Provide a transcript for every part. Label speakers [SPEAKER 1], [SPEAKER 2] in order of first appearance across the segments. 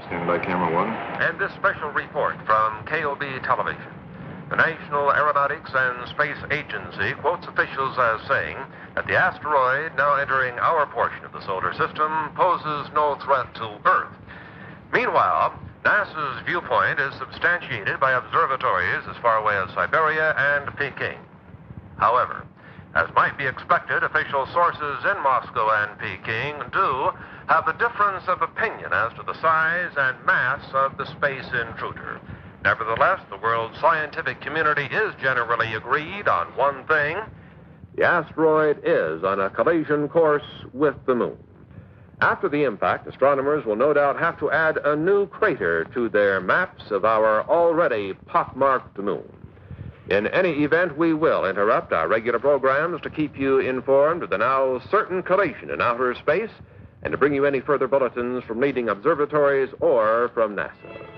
[SPEAKER 1] Stand by, camera one.
[SPEAKER 2] And this special report from KOB Television. The National Aeronautics and Space Agency quotes officials as saying that the asteroid now entering our portion of the solar system poses no threat to Earth. Meanwhile, NASA's viewpoint is substantiated by observatories as far away as Siberia and Peking. However, as might be expected, official sources in Moscow and Peking do have a difference of opinion as to the size and mass of the space intruder. Nevertheless, the world's scientific community is generally agreed on one thing. The asteroid is on a collision course with the moon. After the impact, astronomers will no doubt have to add a new crater to their maps of our already pockmarked moon. In any event, we will interrupt our regular programs to keep you informed of the now certain collision in outer space and to bring you any further bulletins from leading observatories or from NASA.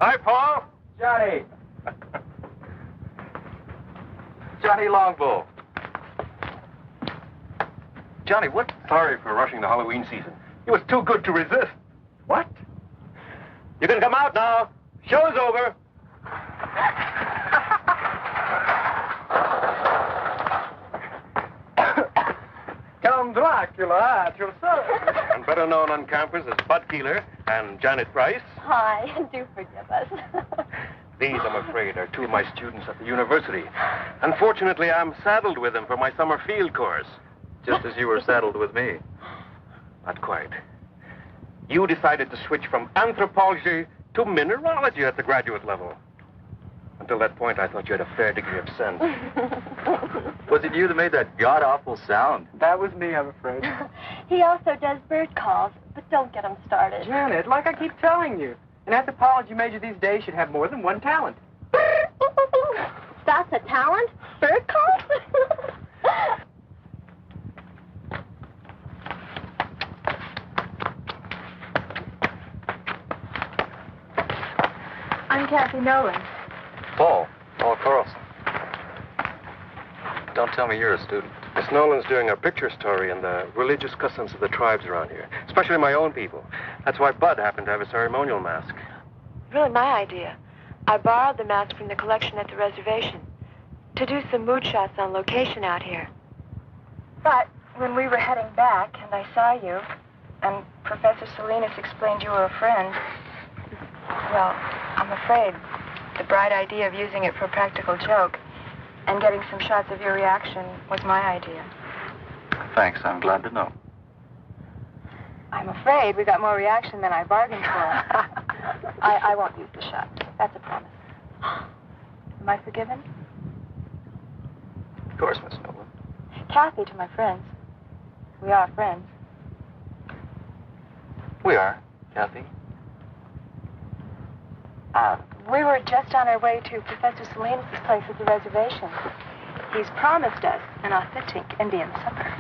[SPEAKER 3] Hi, Paul.
[SPEAKER 4] Johnny.
[SPEAKER 3] Johnny Longbow. Johnny, what? Sorry for rushing the Halloween season. It was too good to resist. What? You can come out now. Show's over. Count Dracula at your service. And better known on campus as Bud Keeler and Janet Price.
[SPEAKER 5] Hi, do forgive us.
[SPEAKER 3] These, I'm afraid, are two of my students at the university. Unfortunately, I'm saddled with them for my summer field course.
[SPEAKER 4] Just as you were saddled with me.
[SPEAKER 3] Not quite. You decided to switch from anthropology to mineralogy at the graduate level. Until that point, I thought you had a fair degree of sense.
[SPEAKER 4] Was it you that made that god-awful sound?
[SPEAKER 1] That was me, I'm afraid.
[SPEAKER 5] He also does bird calls, but don't get him started.
[SPEAKER 1] Janet, like I keep telling you, an anthropology major these days should have more than one talent.
[SPEAKER 5] That's a talent? Bird calls? I'm Kathy Nolan.
[SPEAKER 4] Paul Carlson. Don't tell me you're a student.
[SPEAKER 3] Miss Nolan's doing a picture story on the religious customs of the tribes around here, especially my own people. That's why Bud happened to have a ceremonial mask.
[SPEAKER 6] Really my idea. I borrowed the mask from the collection at the reservation to do some mood shots on location out here.
[SPEAKER 5] But when we were heading back and I saw you, and Professor Salinas explained you were a friend, well, I'm afraid the bright idea of using it for a practical joke and getting some shots of your reaction was my idea.
[SPEAKER 4] Thanks, I'm glad to know.
[SPEAKER 5] I'm afraid we got more reaction than I bargained for. I won't use the shot. That's a promise. Am I forgiven?
[SPEAKER 4] Of course, Miss Nolan.
[SPEAKER 5] Kathy to my friends. We are friends.
[SPEAKER 4] We are, Kathy.
[SPEAKER 5] We were just on our way to Professor Salinas' place at the reservation. He's promised us an authentic Indian supper.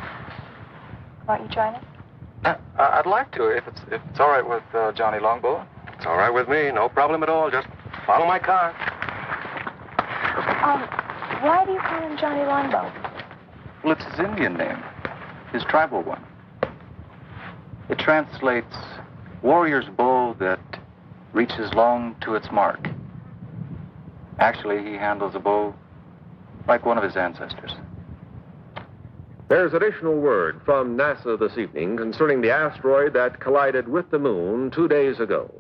[SPEAKER 5] Won't you join us?
[SPEAKER 4] I'd like to, if it's all right with Johnny Longbow.
[SPEAKER 3] It's all right with me, no problem at all. Just follow my car.
[SPEAKER 5] Why do you call him Johnny Longbow?
[SPEAKER 4] Well, it's his Indian name, his tribal one. It translates warrior's bow that reaches long to its mark. Actually, he handles a bow like one of his ancestors.
[SPEAKER 2] There's additional word from NASA this evening concerning the asteroid that collided with the moon 2 days ago.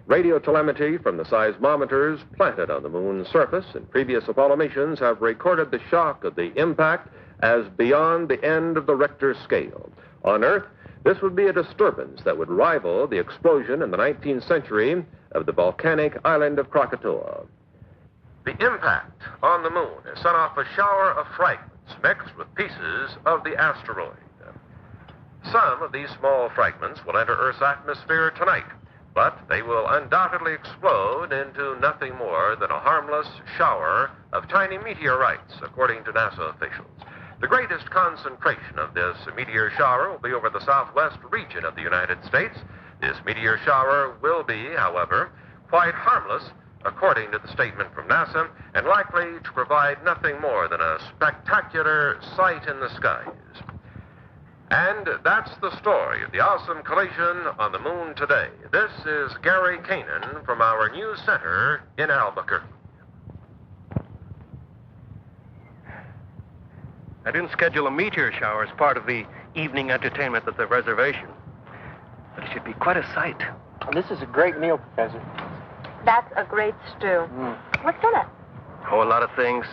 [SPEAKER 2] Radio telemetry from the seismometers planted on the moon's surface in previous Apollo missions have recorded the shock of the impact as beyond the end of the Richter scale. On Earth, this would be a disturbance that would rival the explosion in the 19th century of the volcanic island of Krakatoa. The impact on the moon has sent off a shower of fragments mixed with pieces of the asteroid. Some of these small fragments will enter Earth's atmosphere tonight, but they will undoubtedly explode into nothing more than a harmless shower of tiny meteorites, according to NASA officials. The greatest concentration of this meteor shower will be over the southwest region of the United States. This meteor shower will be, however, quite harmless, according to the statement from NASA, and likely to provide nothing more than a spectacular sight in the skies. And that's the story of the awesome collision on the moon today. This is Gary Kanan from our news center in Albuquerque.
[SPEAKER 3] I didn't schedule a meteor shower as part of the evening entertainment at the reservation. But it should be quite a sight.
[SPEAKER 1] This is a great meal, Professor.
[SPEAKER 5] That's a great stew. What's in it?
[SPEAKER 3] Oh, a lot of things.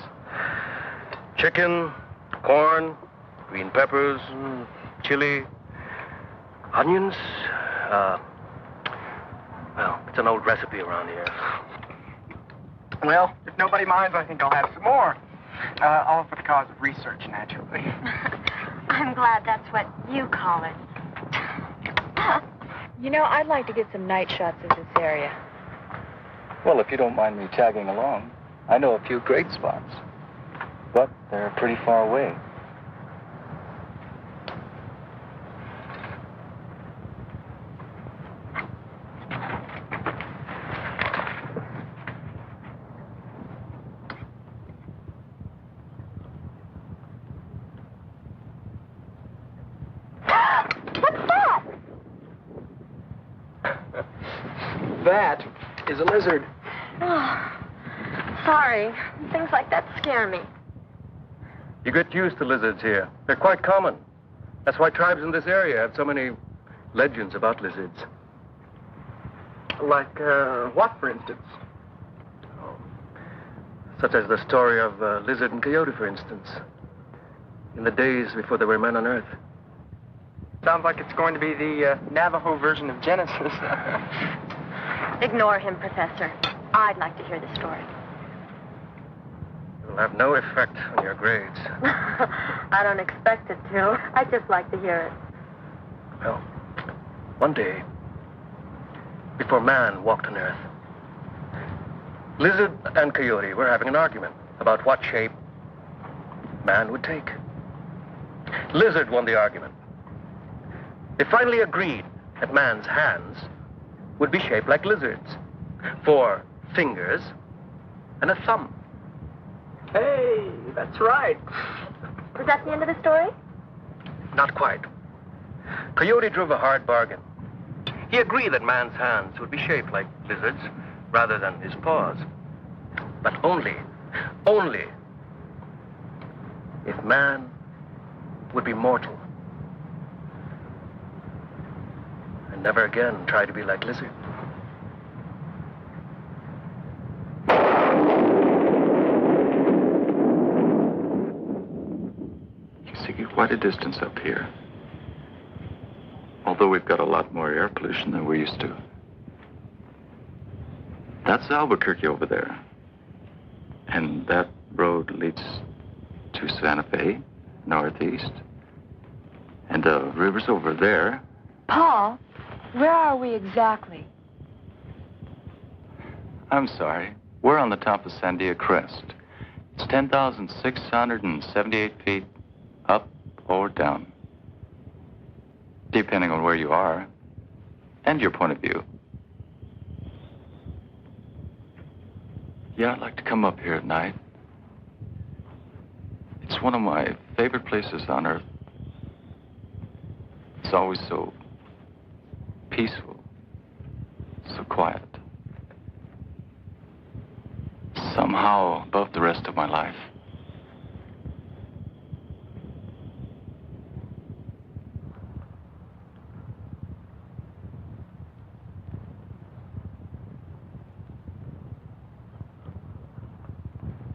[SPEAKER 3] Chicken, corn, green peppers, chili, onions. Well, it's an old recipe around here.
[SPEAKER 1] Well, if nobody minds, I think I'll have some more. All for the cause of research, naturally.
[SPEAKER 5] I'm glad that's what you call it.
[SPEAKER 6] You know, I'd like to get some night shots of this area.
[SPEAKER 4] Well, if you don't mind me tagging along, I know a few great spots. But they're pretty far away.
[SPEAKER 1] That is a lizard.
[SPEAKER 5] Oh, sorry. Things like that scare me.
[SPEAKER 3] You get used to lizards here. They're quite common. That's why tribes in this area have so many legends about lizards.
[SPEAKER 1] Like, what, for instance?
[SPEAKER 3] Such as the story of Lizard and Coyote, for instance. In the days before there were men on Earth.
[SPEAKER 1] Sounds like it's going to be the Navajo version of Genesis.
[SPEAKER 5] Ignore him, Professor. I'd like to hear the story.
[SPEAKER 3] have no effect on your grades.
[SPEAKER 6] I don't expect it to. I'd just like to hear it.
[SPEAKER 3] Well, one day, before man walked on Earth, lizard and coyote were having an argument about what shape man would take. Lizard won the argument. They finally agreed that man's hands would be shaped like lizards, 4 fingers and a thumb.
[SPEAKER 1] Hey, that's right.
[SPEAKER 6] Was that the end of the story?
[SPEAKER 3] Not quite. Coyote drove a hard bargain. He agreed that man's hands would be shaped like lizards rather than his paws. But only if man would be mortal and never again try to be like lizard.
[SPEAKER 4] You see quite a distance up here. Although we've got a lot more air pollution than we're used to. That's Albuquerque over there. And that road leads to Santa Fe, northeast. And the river's over there.
[SPEAKER 5] Paul, where are we exactly?
[SPEAKER 4] I'm sorry. We're on the top of Sandia Crest. It's 10,678 feet up or down, depending on where you are and your point of view. Yeah, I'd like to come up here at night. It's one of my favorite places on Earth. It's always so peaceful, so quiet. Somehow above the rest of my life.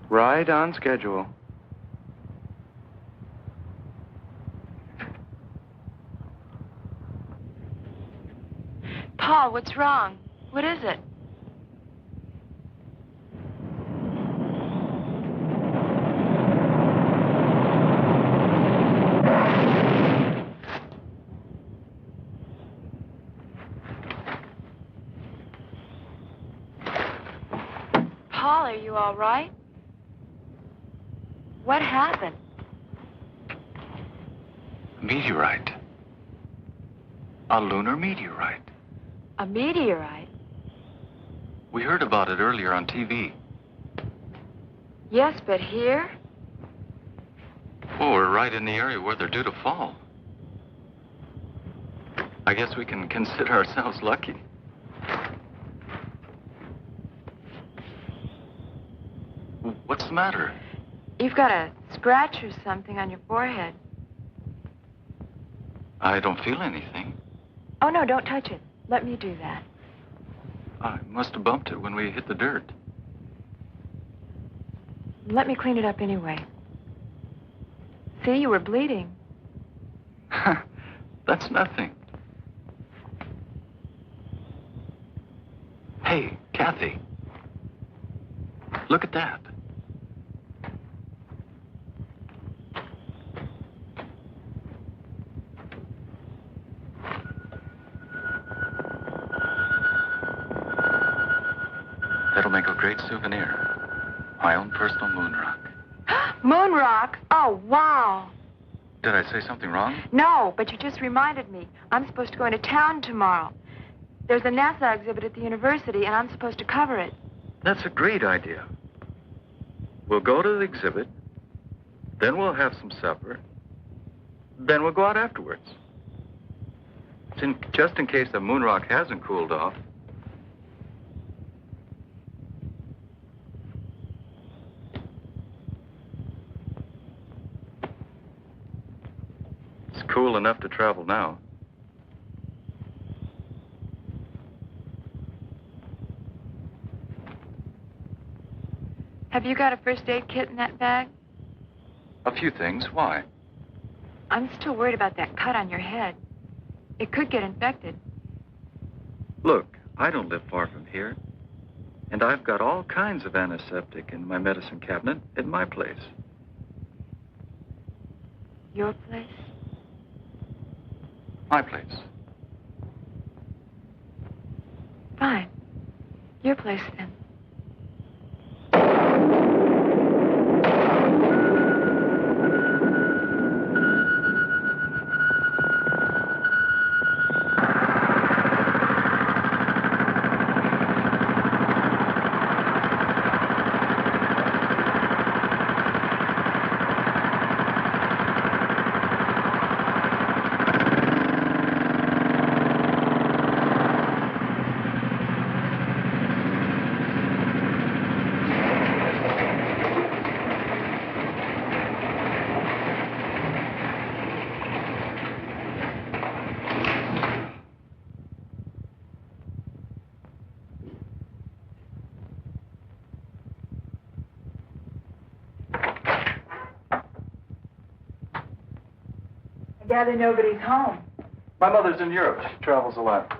[SPEAKER 7] Right on schedule.
[SPEAKER 6] Paul, what's wrong? What is it? Paul, are you all right? What happened?
[SPEAKER 4] Meteorite. A lunar meteorite.
[SPEAKER 6] A meteorite?
[SPEAKER 4] We heard about it earlier on TV.
[SPEAKER 6] Yes, but here?
[SPEAKER 4] Well, we're right in the area where they're due to fall. I guess we can consider ourselves lucky. What's the matter?
[SPEAKER 6] You've got a scratch or something on your forehead.
[SPEAKER 4] I don't feel anything.
[SPEAKER 6] Oh, no, don't touch it. Let me do that.
[SPEAKER 4] I must have bumped it when we hit the dirt.
[SPEAKER 6] Let me clean it up anyway. See, you were bleeding.
[SPEAKER 4] That's nothing. Hey, Kathy. Look at that. That'll make a great souvenir. My own personal moon rock.
[SPEAKER 6] Moon rock? Oh, wow.
[SPEAKER 4] Did I say something wrong?
[SPEAKER 6] No, but you just reminded me. I'm supposed to go into town tomorrow. There's a NASA exhibit at the university, and I'm supposed to cover it.
[SPEAKER 4] That's a great idea. We'll go to the exhibit, then we'll have some supper, then we'll go out afterwards. Just in case the moon rock hasn't cooled off. It's cool enough to travel now.
[SPEAKER 6] Have you got a first aid kit in that bag?
[SPEAKER 4] A few things. Why?
[SPEAKER 6] I'm still worried about that cut on your head. It could get infected.
[SPEAKER 4] Look, I don't live far from here. And I've got all kinds of antiseptic in my medicine cabinet at my place.
[SPEAKER 6] Your place?
[SPEAKER 4] My place.
[SPEAKER 6] Fine. Your place, then.
[SPEAKER 5] I gather nobody's home.
[SPEAKER 4] My mother's in Europe. She travels a lot.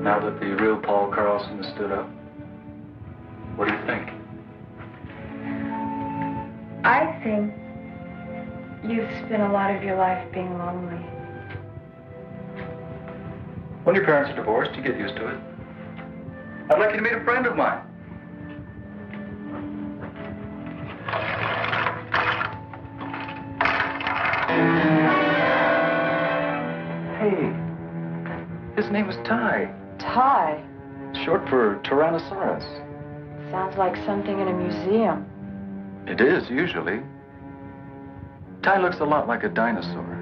[SPEAKER 4] Now that the real Paul Carlson has stood up, what do you think?
[SPEAKER 5] I think you've spent a lot of your life being lonely.
[SPEAKER 4] When your parents are divorced, you get used to it. I'd like you to meet a friend of mine. Hey, his name is Ty.
[SPEAKER 5] Ty.
[SPEAKER 4] Short for Tyrannosaurus.
[SPEAKER 5] Sounds like something in a museum.
[SPEAKER 4] It is, usually. Ty looks a lot like a dinosaur.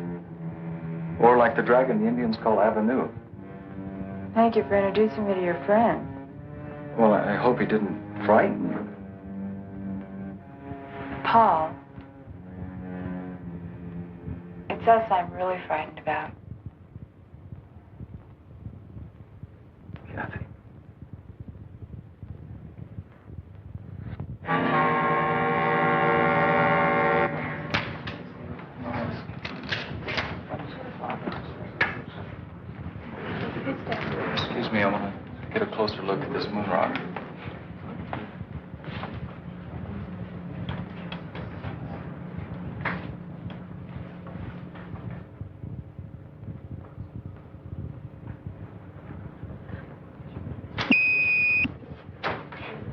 [SPEAKER 4] Or like the dragon the Indians call Avenue.
[SPEAKER 5] Thank you for introducing me to your friend.
[SPEAKER 4] Well, I hope he didn't frighten you.
[SPEAKER 5] Paul. It's us I'm really frightened about.
[SPEAKER 4] Kathy. Excuse me, I want to get a closer look at this moon rock.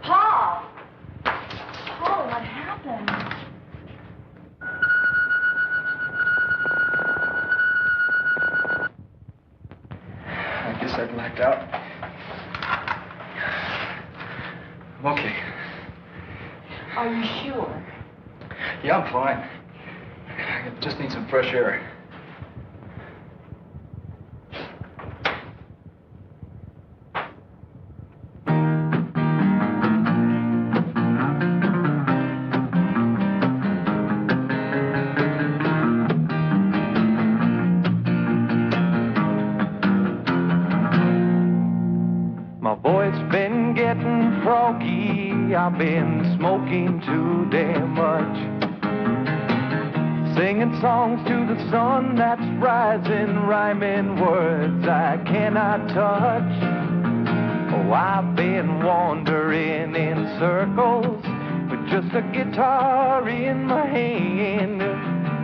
[SPEAKER 5] Paul! Paul, what happened?
[SPEAKER 4] I guess I blacked out. I'm okay.
[SPEAKER 5] Are you sure?
[SPEAKER 4] Yeah, I'm fine. I just need some fresh air.
[SPEAKER 8] My voice been getting froggy, I've been smoking too damn much. Singing songs to the sun that's rising, rhyming words I cannot touch. Oh, I've been wandering in circles with just a guitar in my hand,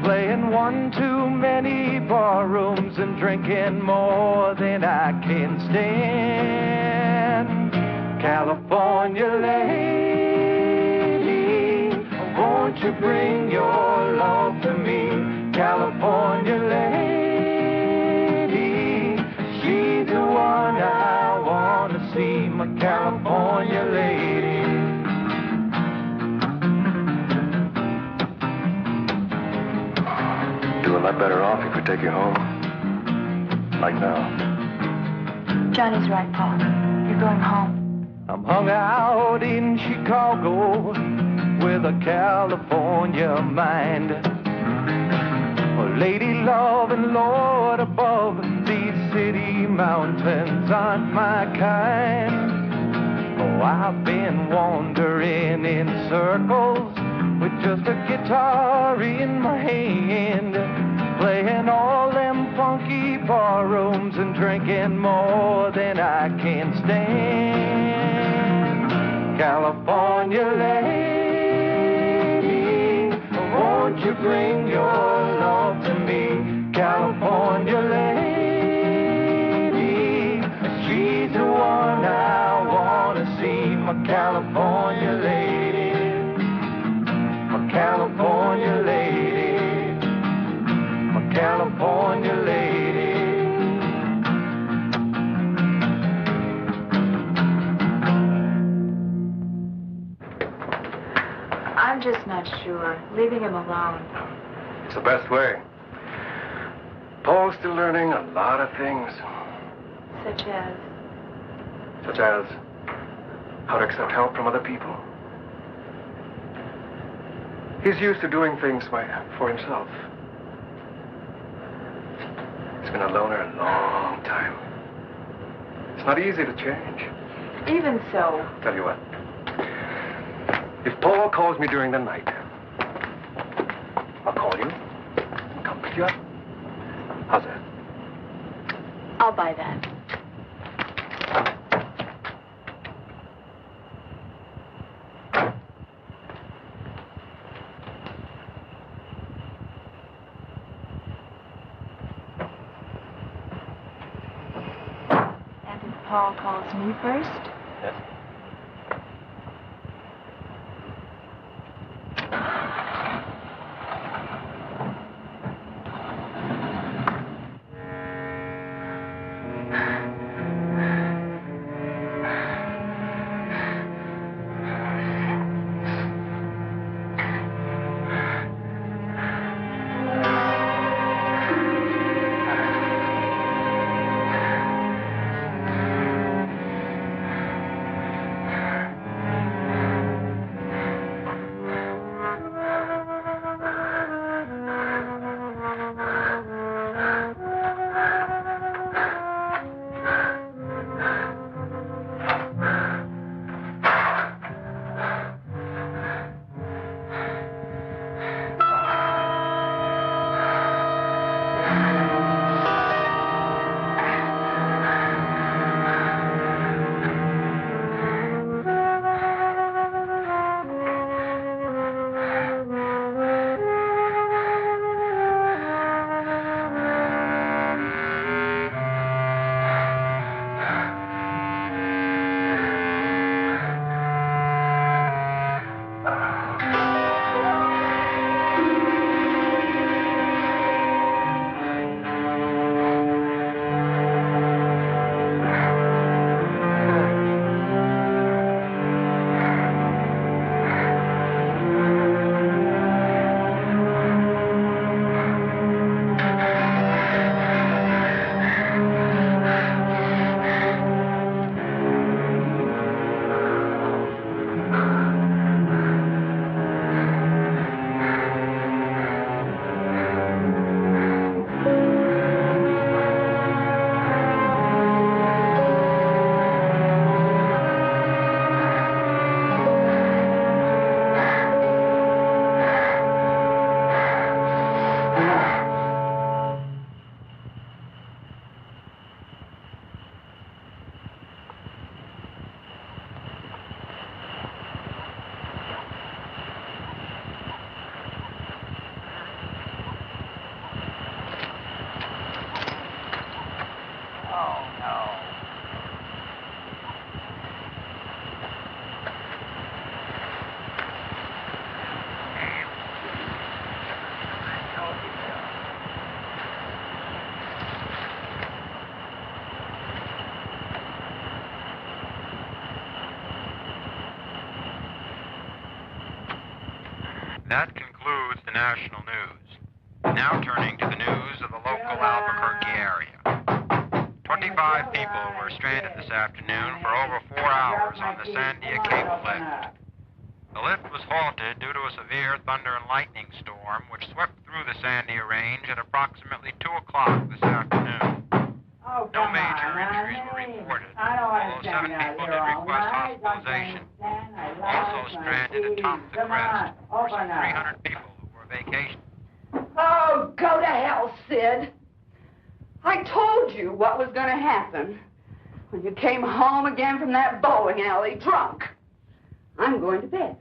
[SPEAKER 8] playing one too many bar rooms and drinking more than I can stand. California lady, won't you bring your love to me? California lady, she's the one I want to see, my California lady.
[SPEAKER 4] Do a
[SPEAKER 7] lot better off if we take you home. Like now.
[SPEAKER 5] Johnny's right, Paul. You're going home.
[SPEAKER 8] I'm hung out in Chicago with a California mind. A lady love and Lord above, these city mountains aren't my kind. Oh, I've been wandering in circles with just a guitar in my hand, playing all them funky bar rooms and drinking more than I can stand. California lady, won't you bring your love to me? California lady, she's the one I want to see. My California lady, my California lady, my California lady.
[SPEAKER 5] I'm just not sure. Leaving him alone.
[SPEAKER 7] It's the best way. Paul's still learning a lot of things.
[SPEAKER 5] Such as?
[SPEAKER 7] Such as how to accept help from other people. He's used to doing things for himself. He's been a loner a long time. It's not easy to change.
[SPEAKER 5] Even so.
[SPEAKER 7] Tell you what. If Paul calls me during the night, I'll call you and come pick you up. How's that?
[SPEAKER 5] I'll buy that. And if Paul calls me first?
[SPEAKER 7] Yes.
[SPEAKER 9] That concludes the national news. Now turning to the news of the local Albuquerque area. 25 people were stranded this afternoon for over 4 hours on the Sandia cable lift. The lift was halted due to a severe thunder and lightning storm which swept through the Sandia range at approximately 2 o'clock this afternoon. No major injuries were reported, although 7 people did request hospitalization. Also stranded atop the crest were some 300 people who were vacationing.
[SPEAKER 10] Oh, go to hell, Sid. I told you what was going to happen when you came home again from that bowling alley drunk. I'm going to bed.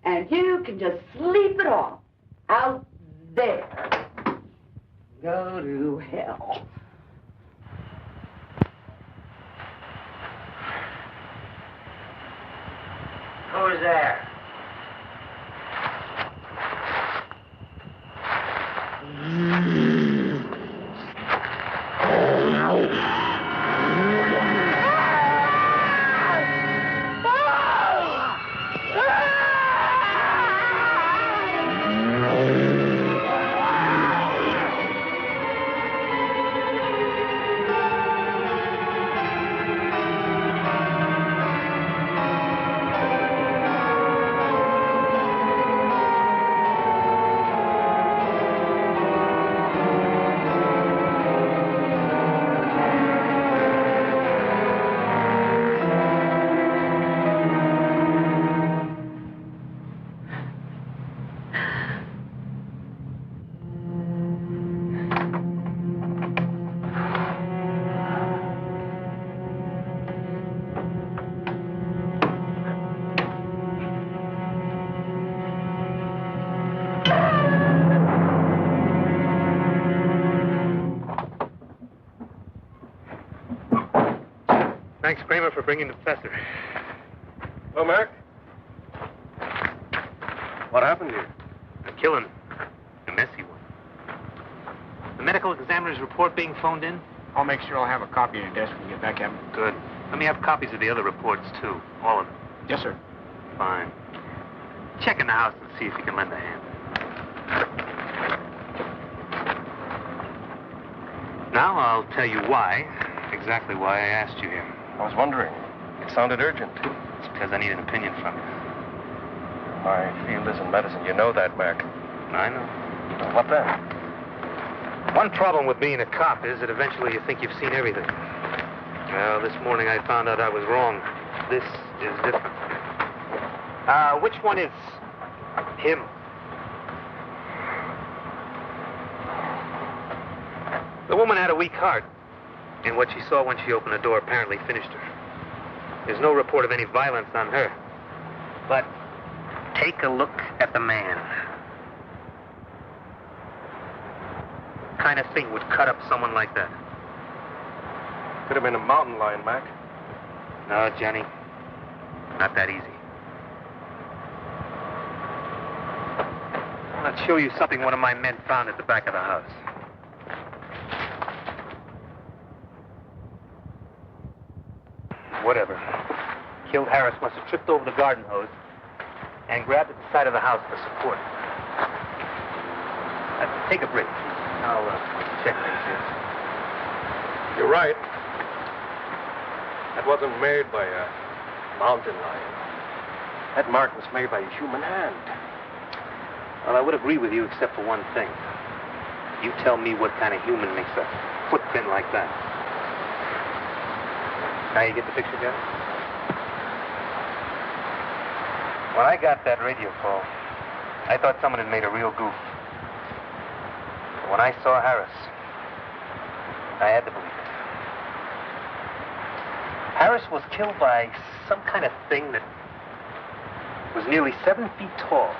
[SPEAKER 10] And you can just sleep it off out there. Go to hell.
[SPEAKER 11] Who's there?
[SPEAKER 3] Thanks, Kramer, for bringing the professor. Hello, Mark. What happened here?
[SPEAKER 4] A killing. A messy one. The medical examiner's report being phoned in?
[SPEAKER 1] I'll make sure I'll have a copy on your desk when you get back, Captain.
[SPEAKER 4] Good. Let me have copies of the other reports, too. All of them.
[SPEAKER 1] Yes, sir.
[SPEAKER 4] Fine. Check in the house and see if you can lend a hand. Now I'll tell you why. Exactly why I asked you here.
[SPEAKER 3] I was wondering. It sounded urgent.
[SPEAKER 4] It's because I need an opinion from you.
[SPEAKER 3] My field isn't medicine. You know that, Mac.
[SPEAKER 4] I know.
[SPEAKER 3] Well, what then?
[SPEAKER 4] One problem with being a cop is that eventually you think you've seen everything. Well, this morning I found out I was wrong. This is different. Which one is him? The woman had a weak heart. And what she saw when she opened the door apparently finished her. There's no report of any violence on her. But take a look at the man. What kind of thing would cut up someone like that?
[SPEAKER 3] Could have been a mountain lion, Mac.
[SPEAKER 4] No, Johnny. Not that easy. I'll show you something one of my men found at the back of the house. Whatever. Killed Harris must have tripped over the garden hose and grabbed at the side of the house for support. Take a break. I'll check things here.
[SPEAKER 3] You're right. That wasn't made by a mountain lion. That mark was made by a human hand.
[SPEAKER 4] Well, I would agree with you except for one thing. You tell me what kind of human makes a footprint like that. Now you get the picture, Johnny? When I got that radio call, I thought someone had made a real goof. But when I saw Harris, I had to believe it. Harris was killed by some kind of thing that was nearly 7 feet tall.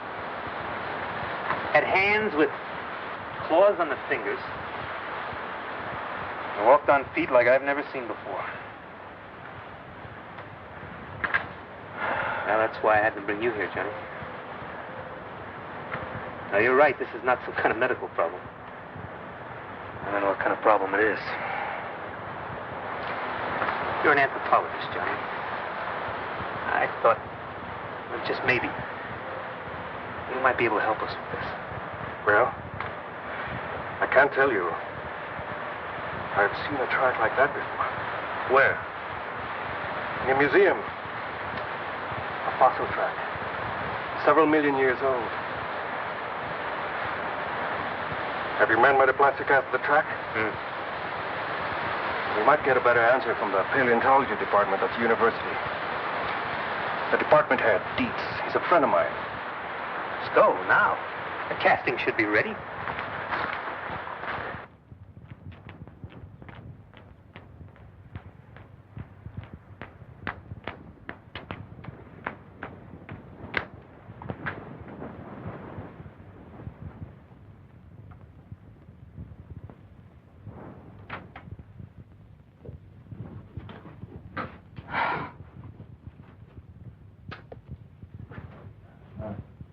[SPEAKER 4] Had hands with claws on the fingers. And walked on feet like I've never seen before. Now, that's why I had to bring you here, Johnny. Now, you're right. This is not some kind of medical problem. I don't know what kind of problem it is. You're an anthropologist, Johnny. I thought, well, just maybe, you might be able to help us with this.
[SPEAKER 3] Well,
[SPEAKER 7] I can't tell you. I've seen a track like that before.
[SPEAKER 3] Where?
[SPEAKER 7] In a museum. A fossil track. Several million years old. Have your men made a plastic cast of the track? We might get a better answer from the paleontology department at the university. The department head, Dietz, he's a friend of mine.
[SPEAKER 3] Let's go now. The casting should be ready.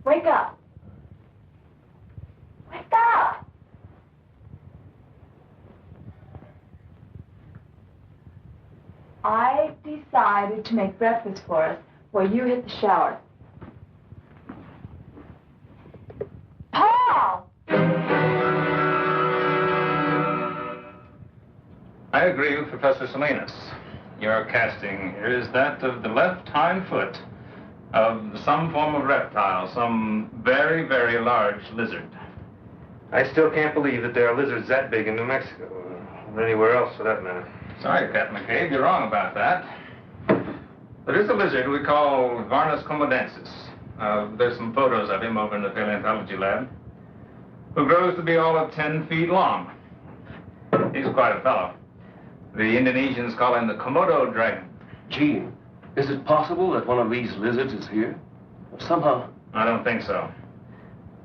[SPEAKER 5] Wake up. Wake up. I decided to make breakfast for us while you hit the shower. Paul!
[SPEAKER 12] I agree with Professor Salinas. Your casting here is that of the left hind foot of some form of reptile, some very, very large lizard.
[SPEAKER 7] I still can't believe that there are lizards that big in New Mexico, or anywhere else for that matter.
[SPEAKER 12] Sorry, Captain McCabe, you're wrong about that. There is a lizard we call Varnus comodensis. There's some photos of him over in the paleontology lab, who grows to be all of 10 feet long. He's quite a fellow. The Indonesians call him the Komodo dragon.
[SPEAKER 3] Gee, is it possible that one of these lizards is here? Somehow.
[SPEAKER 12] I don't think so.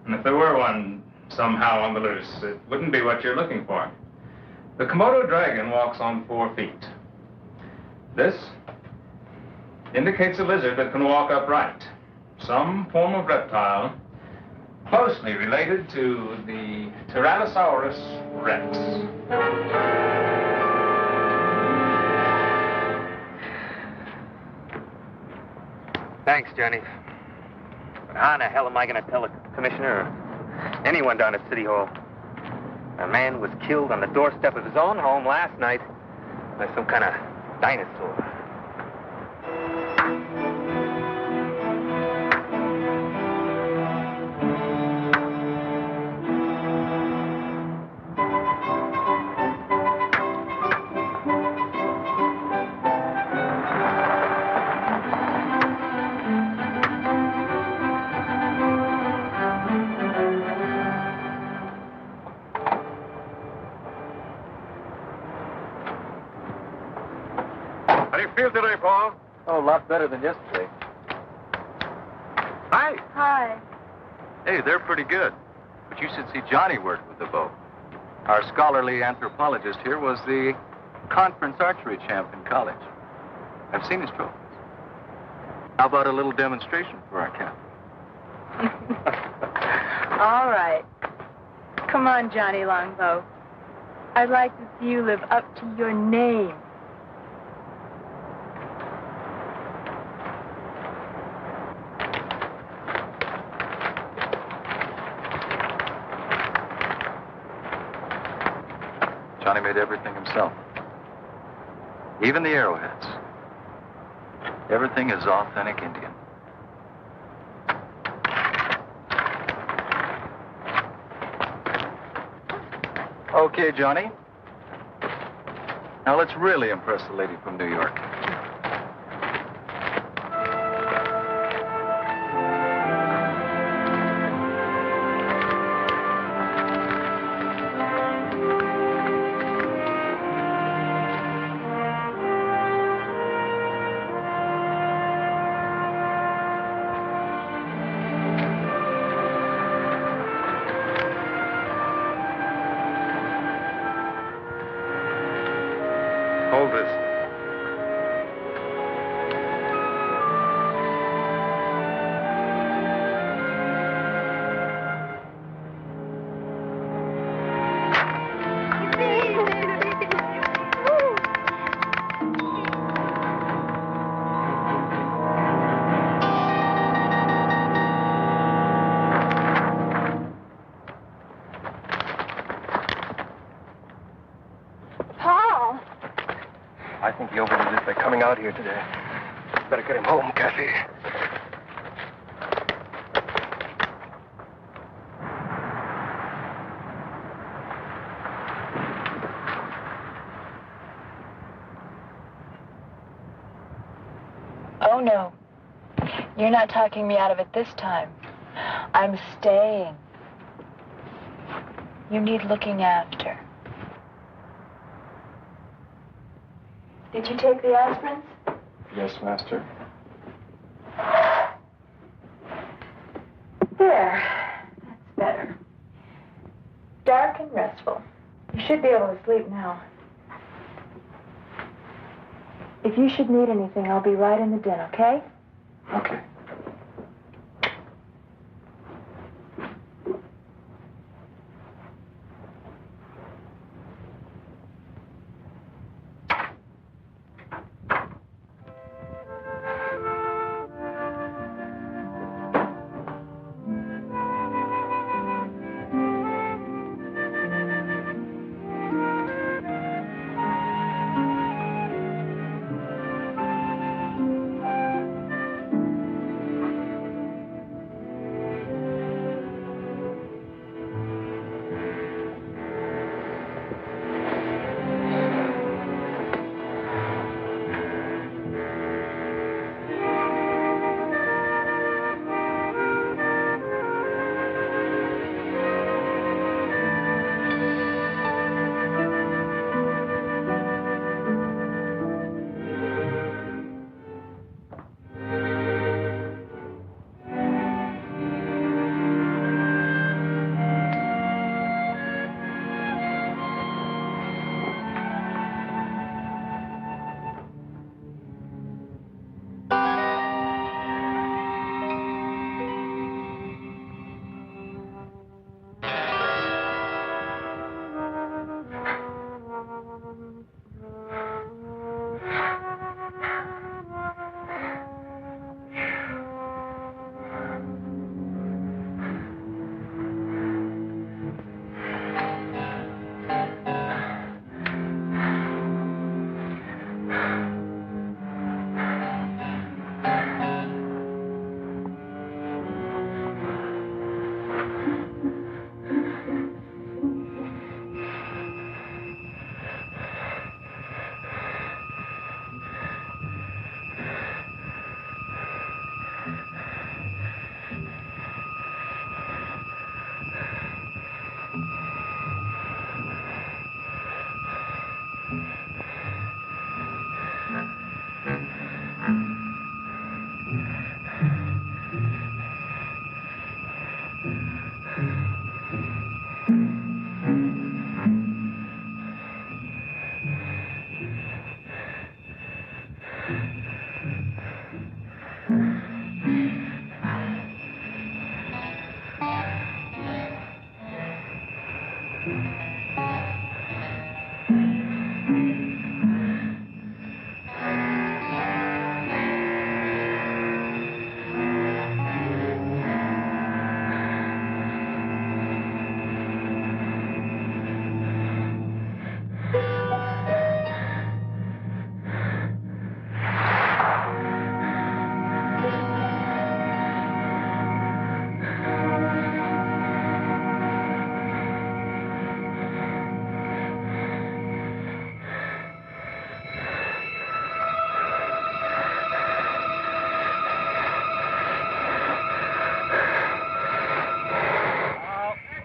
[SPEAKER 12] And if there were one somehow on the loose, it wouldn't be what you're looking for. The Komodo dragon walks on 4 feet. This indicates a lizard that can walk upright. Some form of reptile closely related to the Tyrannosaurus rex.
[SPEAKER 3] Thanks, Johnny. But how in the hell am I going to tell the commissioner or anyone down at City Hall? A man was killed on the doorstep of his own home last night by some kind of dinosaur.
[SPEAKER 7] How do you feel today, Paul?
[SPEAKER 4] Oh, a lot better than yesterday.
[SPEAKER 7] Hi.
[SPEAKER 5] Hi.
[SPEAKER 4] Hey, they're pretty good. But you should see Johnny work with the bow. Our scholarly anthropologist here was the conference archery champ in college. I've seen his trophies. How about a little demonstration for our captain?
[SPEAKER 5] All right. Come on, Johnny Longbow. I'd like to see you live up to your name.
[SPEAKER 4] Johnny made everything himself. Even the arrowheads. Everything is authentic Indian. Okay, Johnny. Now let's really impress the lady from New York.
[SPEAKER 7] Hold this. out here today. Better get him home, Kathy.
[SPEAKER 5] Oh, no. You're not talking me out of it this time. I'm staying. You need looking after. Did you take the aspirins?
[SPEAKER 7] Yes, Master.
[SPEAKER 5] There. That's better. Dark and restful. You should be able to sleep now. If you should need anything, I'll be right in the den, okay?
[SPEAKER 7] Okay.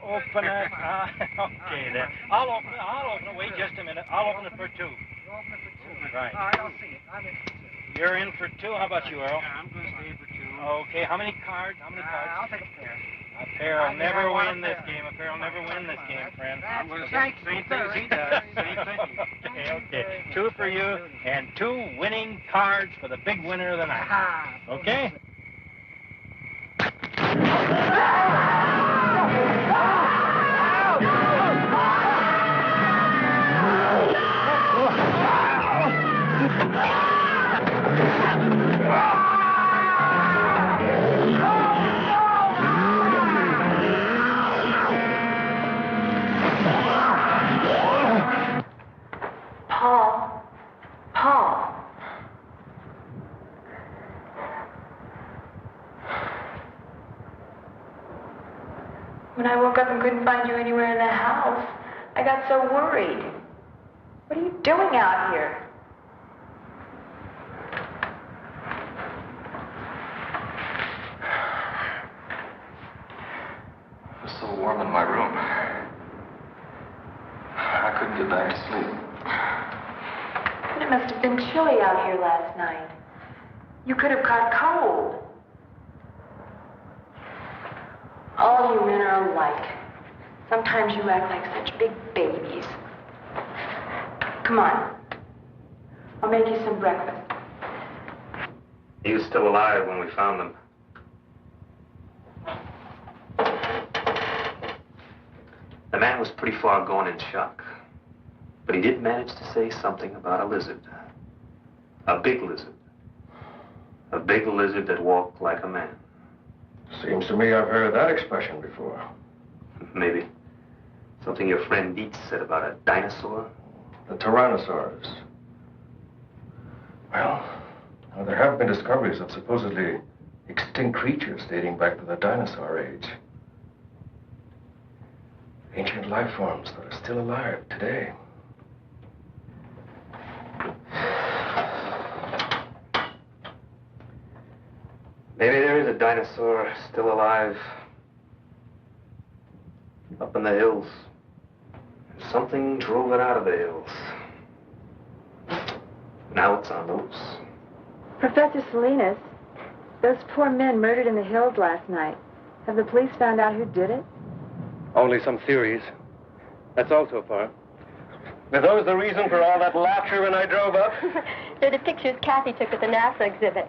[SPEAKER 13] Open it. Okay, then. I'll open it. Wait just a minute. I'll open it for two.
[SPEAKER 11] You'll open it for two.
[SPEAKER 13] Right.
[SPEAKER 11] All right, I'll see it. I'm in for two.
[SPEAKER 13] You're in for two. How about you, Earl?
[SPEAKER 11] Yeah, I'm going to stay for two.
[SPEAKER 13] Okay. How many cards?
[SPEAKER 11] I'll take a pair.
[SPEAKER 13] A pair will never win this game. A pair will never win this game, friend.
[SPEAKER 11] I'm going to say same thing he does. Same thing.
[SPEAKER 13] Okay. Two for you and two winning cards for the big winner of the night. Okay?
[SPEAKER 5] When I woke up and couldn't find you anywhere in the house, I got so worried. What are you doing out here?
[SPEAKER 4] It was so warm in my room. I couldn't get back to sleep.
[SPEAKER 5] But it must have been chilly out here last night. You could have caught cold. All you men are alike. Sometimes you act like such big babies. Come on. I'll make you some breakfast.
[SPEAKER 14] He was still alive when we found him. The man was pretty far gone in shock. But he did manage to say something about a lizard. A big lizard. A big lizard that walked like a man.
[SPEAKER 3] Seems to me I've heard that expression before.
[SPEAKER 14] Maybe. Something your friend Dietz said about a dinosaur?
[SPEAKER 3] The Tyrannosaurus. Well, now there have been discoveries of supposedly extinct creatures dating back to the dinosaur age. Ancient life forms that are still alive today.
[SPEAKER 14] Maybe there is a dinosaur still alive. Up in the hills. Something drove it out of the hills. Now it's on the loose.
[SPEAKER 5] Professor Salinas, those poor men murdered in the hills last night. Have the police found out who did it?
[SPEAKER 3] Only some theories. That's all so far. Were those the reason for all that laughter when I drove up?
[SPEAKER 6] They're the pictures Kathy took at the NASA exhibit.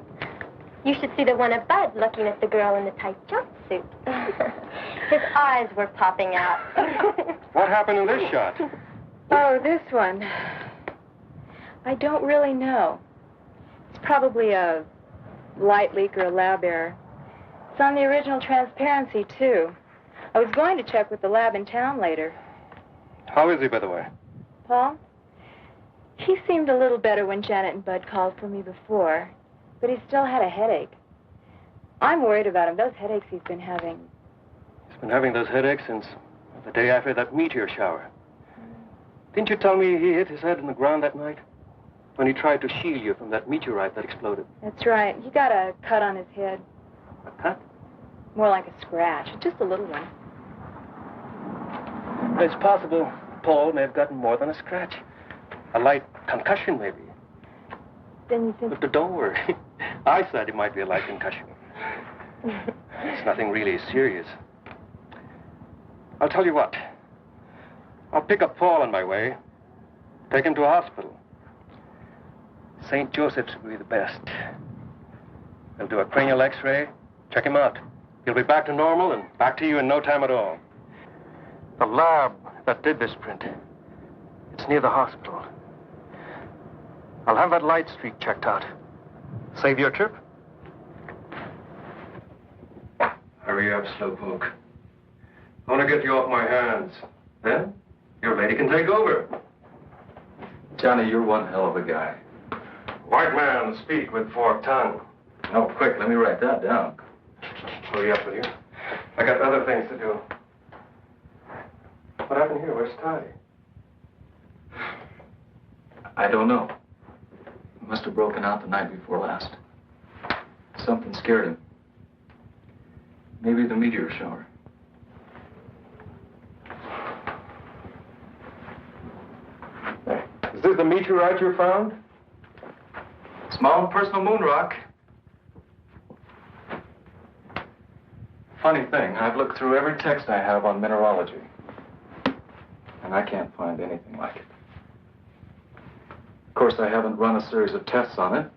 [SPEAKER 6] You should see the one of Bud looking at the girl in the tight jumpsuit. His eyes were popping out.
[SPEAKER 3] What happened in this shot?
[SPEAKER 5] Oh, this one. I don't really know. It's probably a light leak or a lab error. It's on the original transparency, too. I was going to check with the lab in town later.
[SPEAKER 3] How is he, by the way?
[SPEAKER 5] Paul? He seemed a little better when Janet and Bud called for me before, but he still had a headache. I'm worried about him. Those headaches he's been having.
[SPEAKER 3] He's been having those headaches since the day after that meteor shower. Didn't you tell me he hit his head in the ground that night? When he tried to shield you from that meteorite that exploded.
[SPEAKER 5] That's right. He got a cut on his head.
[SPEAKER 3] A cut?
[SPEAKER 5] More like a scratch. Just a little one.
[SPEAKER 3] It's possible Paul may have gotten more than a scratch. A light concussion, maybe.
[SPEAKER 5] Then you think...
[SPEAKER 3] But don't worry. I said it might be a light concussion. It's nothing really serious. I'll tell you what. I'll pick up Paul on my way. Take him to a hospital. St. Joseph's will be the best. They'll do a cranial x-ray, check him out. He'll be back to normal and back to you in no time at all. The lab that did this print, it's near the hospital. I'll have that light streak checked out. Save your trip? Hurry up, Slowpoke. I want to get you off my hands. Then, your lady can take over.
[SPEAKER 4] Johnny, you're one hell of a guy.
[SPEAKER 3] White man, speak with forked tongue.
[SPEAKER 4] Oh, quick, let me write that down.
[SPEAKER 3] Hurry up with you. I got other things to do. What happened here? Where's Ty?
[SPEAKER 4] I don't know. He must have broken out the night before last. Something scared him. Maybe the meteor shower.
[SPEAKER 3] Is this the meteorite you found?
[SPEAKER 4] Small personal moon rock. Funny thing, I've looked through every text I have on mineralogy, and I can't find anything like it. Of course, I haven't run a series of tests on it.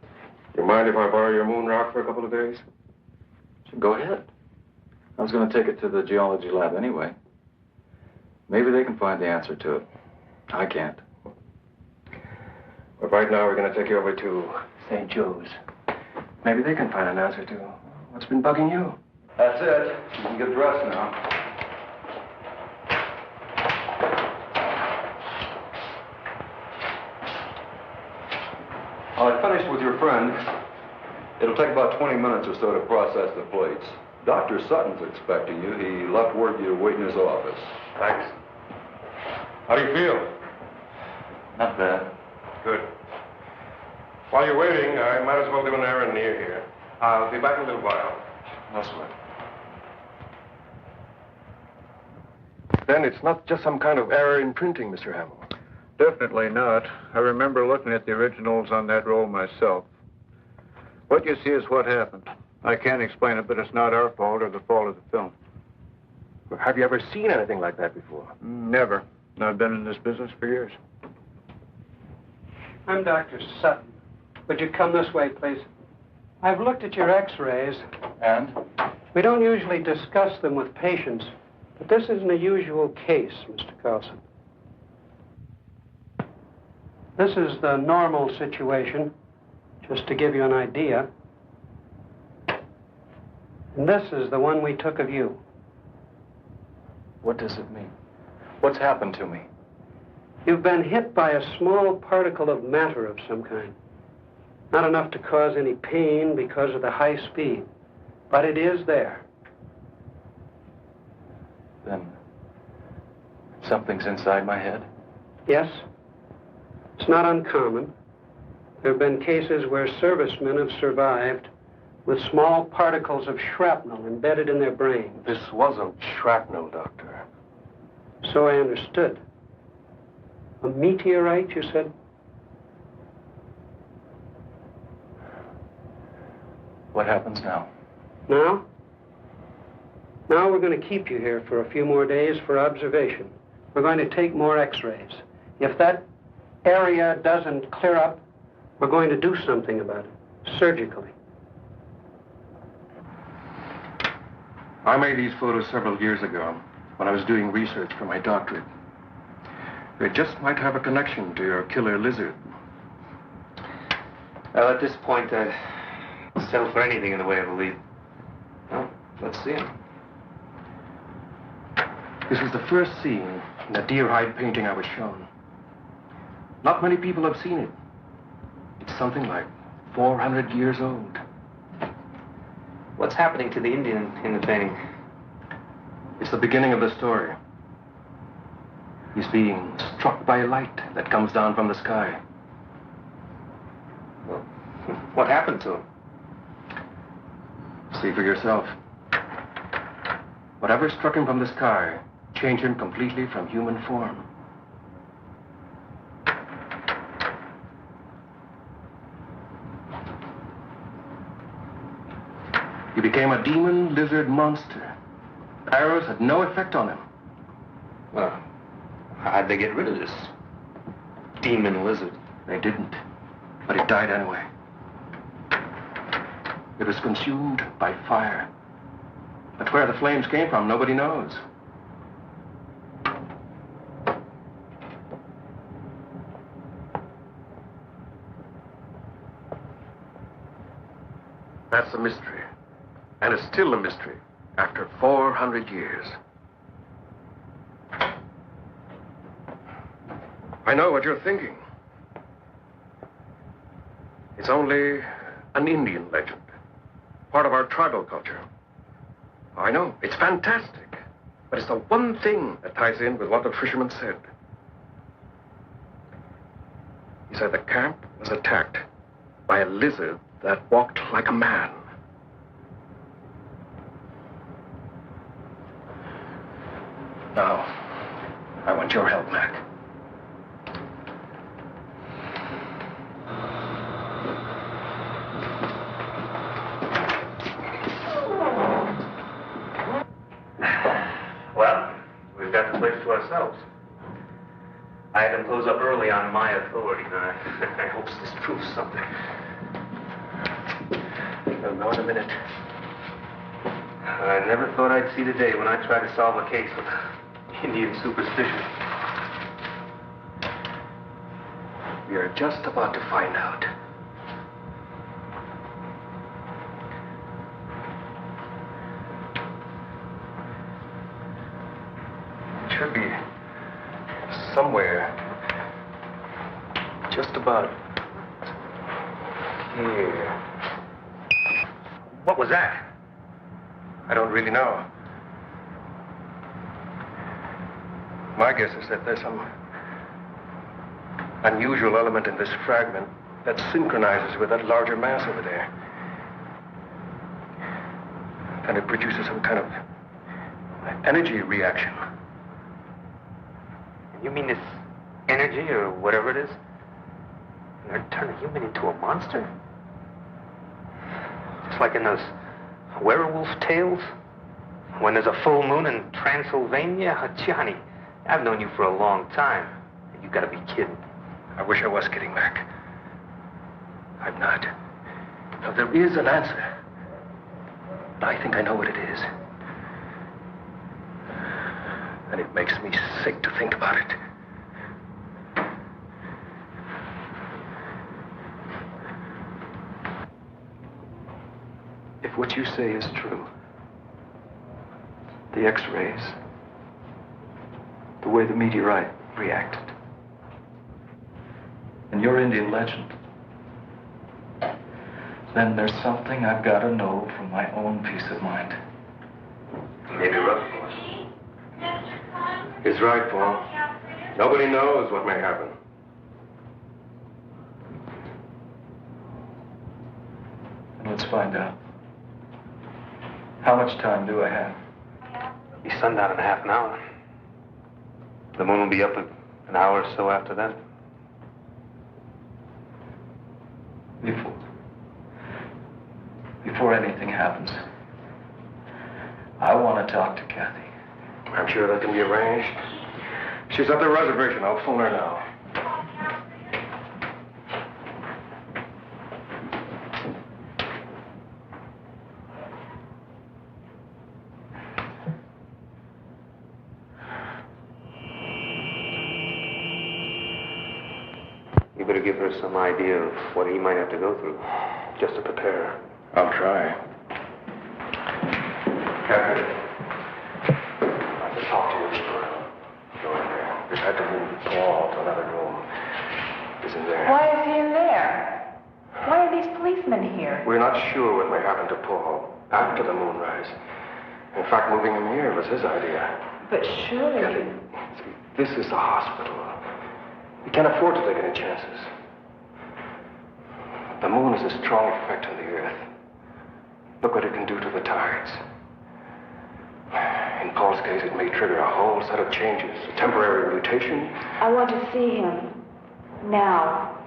[SPEAKER 3] You mind if I borrow your moon rock for a couple of days?
[SPEAKER 4] Go ahead. I was going to take it to the geology lab anyway. Maybe they can find the answer to it. I can't.
[SPEAKER 3] But right now, we're going to take you over to St. Joe's. Maybe they can find an answer to what's been bugging you.
[SPEAKER 4] That's it. You can get dressed now.
[SPEAKER 15] I finished with your friend. It'll take about 20 minutes or so to process the plates.
[SPEAKER 7] Dr. Sutton's expecting you. He left word you to wait in his office.
[SPEAKER 2] Thanks.
[SPEAKER 7] How do you feel?
[SPEAKER 4] Not bad.
[SPEAKER 7] Good. While you're waiting, I might as well do an errand near here. I'll be back in a little while.
[SPEAKER 4] No sweat.
[SPEAKER 7] Then it's not just some kind of error in printing, Mr. Hamill.
[SPEAKER 12] Definitely not. I remember looking at the originals on that roll myself. What you see is what happened. I can't explain it, but it's not our fault or the fault of the film.
[SPEAKER 7] Have you ever seen anything like that before?
[SPEAKER 12] Never. I've been in this business for years.
[SPEAKER 15] I'm Dr. Sutton. Would you come this way, please? I've looked at your x-rays.
[SPEAKER 4] And?
[SPEAKER 15] We don't usually discuss them with patients, but this isn't a usual case, Mr. Carlson. This is the normal situation, just to give you an idea. And this is the one we took of you.
[SPEAKER 4] What does it mean? What's happened to me?
[SPEAKER 15] You've been hit by a small particle of matter of some kind. Not enough to cause any pain because of the high speed, but it is there.
[SPEAKER 4] Then something's inside my head?
[SPEAKER 15] Yes. It's not uncommon. There have been cases where servicemen have survived with small particles of shrapnel embedded in their brain.
[SPEAKER 7] This wasn't shrapnel, Doctor.
[SPEAKER 15] So I understood. A meteorite, you said?
[SPEAKER 4] What happens now?
[SPEAKER 15] Now? Now we're going to keep you here for a few more days for observation. We're going to take more x-rays. If that area doesn't clear up, we're going to do something about it, surgically.
[SPEAKER 7] I made these photos several years ago when I was doing research for my doctorate. They just might have a connection to your killer lizard.
[SPEAKER 14] Well, at this point, I'd settle for anything in the way of a lead. Well, let's see him.
[SPEAKER 7] This was the first scene in the deer hide painting I was shown. Not many people have seen it. It's something like 400 years old.
[SPEAKER 14] What's happening to the Indian in the painting?
[SPEAKER 7] It's the beginning of the story. He's being struck by a light that comes down from the sky.
[SPEAKER 14] Well, what happened to him?
[SPEAKER 7] See for yourself. Whatever struck him from the sky changed him completely from human form. He became a demon lizard monster. Arrows had no effect on him.
[SPEAKER 14] Well, how'd they get rid of this demon lizard?
[SPEAKER 7] They didn't, but it died anyway. It was consumed by fire. But where the flames came from, nobody knows. That's a mystery. And it's still a mystery after 400 years. I know what you're thinking. It's only an Indian legend, part of our tribal culture. I know, it's fantastic, but it's the one thing that ties in with what the fisherman said. He said the camp was attacked by a lizard that walked like a man. Now, I want your help, Mac.
[SPEAKER 14] Well, we've got the place to ourselves. I had them close up early on my authority, and I hope this proves something.
[SPEAKER 7] We'll know in a minute.
[SPEAKER 14] I never thought I'd see the day when I tried to solve a case with Indian superstition.
[SPEAKER 7] We are just about to find out. It should be somewhere just about here.
[SPEAKER 14] What was that?
[SPEAKER 7] I don't really know. My guess is that there's some unusual element in this fragment that synchronizes with that larger mass over there. And it produces some kind of energy reaction.
[SPEAKER 14] You mean this energy or whatever it is? They're turning a human into a monster? Just like in those werewolf tales? When there's a full moon in Transylvania? Johnny, I've known you for a long time. You gotta be kidding.
[SPEAKER 7] I wish I was kidding, Mac. I'm not. Now, there is an answer. But I think I know what it is. And it makes me sick to think about it.
[SPEAKER 3] If what you say is true, the X-rays, the way the meteorite reacted, and your Indian legend, then there's something I've got to know for my own peace of mind.
[SPEAKER 14] Maybe rough.
[SPEAKER 7] He's right, Paul. Nobody knows what may happen.
[SPEAKER 3] Let's find out. How much time do I have?
[SPEAKER 14] Be sundown in half an hour. The moon will be up an hour or so after that.
[SPEAKER 3] Before anything happens, I want to talk to Kathy.
[SPEAKER 7] I'm sure that can be arranged. She's at the reservation. I'll phone her now.
[SPEAKER 14] You better give her some idea of what he might have to go through, just to prepare her.
[SPEAKER 7] I'll try. Captain, I can talk to you before go in there. We've had to move Paul to another room. Isn't there?
[SPEAKER 5] Why is he in there? Why are these policemen here?
[SPEAKER 7] We're not sure what may happen to Paul after the moonrise. In fact, moving him here was his idea.
[SPEAKER 5] But surely...
[SPEAKER 7] Kathy, see, this is a hospital. We can't afford to take any chances. The moon is a strong effect on the Earth. Look what it can do to the tides. In Paul's case, it may trigger a whole set of changes, a temporary mutation.
[SPEAKER 5] I want to see him. Now.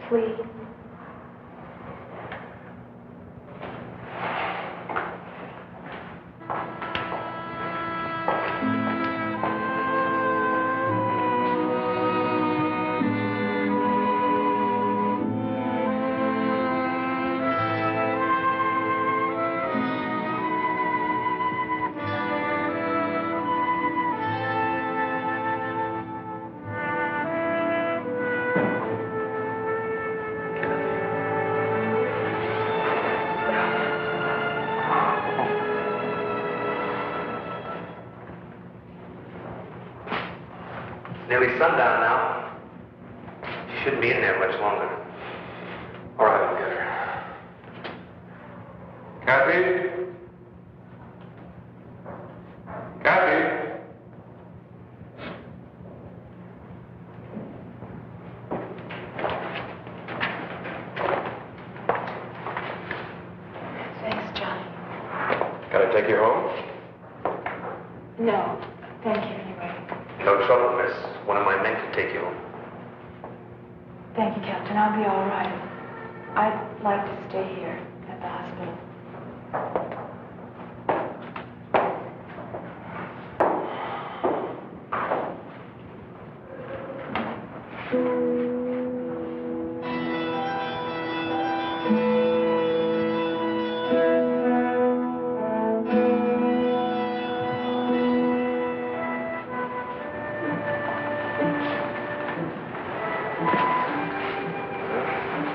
[SPEAKER 5] Please.
[SPEAKER 14] Nearly sundown now. She shouldn't be in there much longer.
[SPEAKER 7] All right, I'll get her. Kathy? Kathy?
[SPEAKER 5] Thanks, Johnny.
[SPEAKER 7] Can I take you home?
[SPEAKER 5] No, thank you anyway.
[SPEAKER 14] No trouble, miss. One of my men can take you home.
[SPEAKER 5] Thank you, Captain. I'll be all right. I'd like to stay here at the hospital.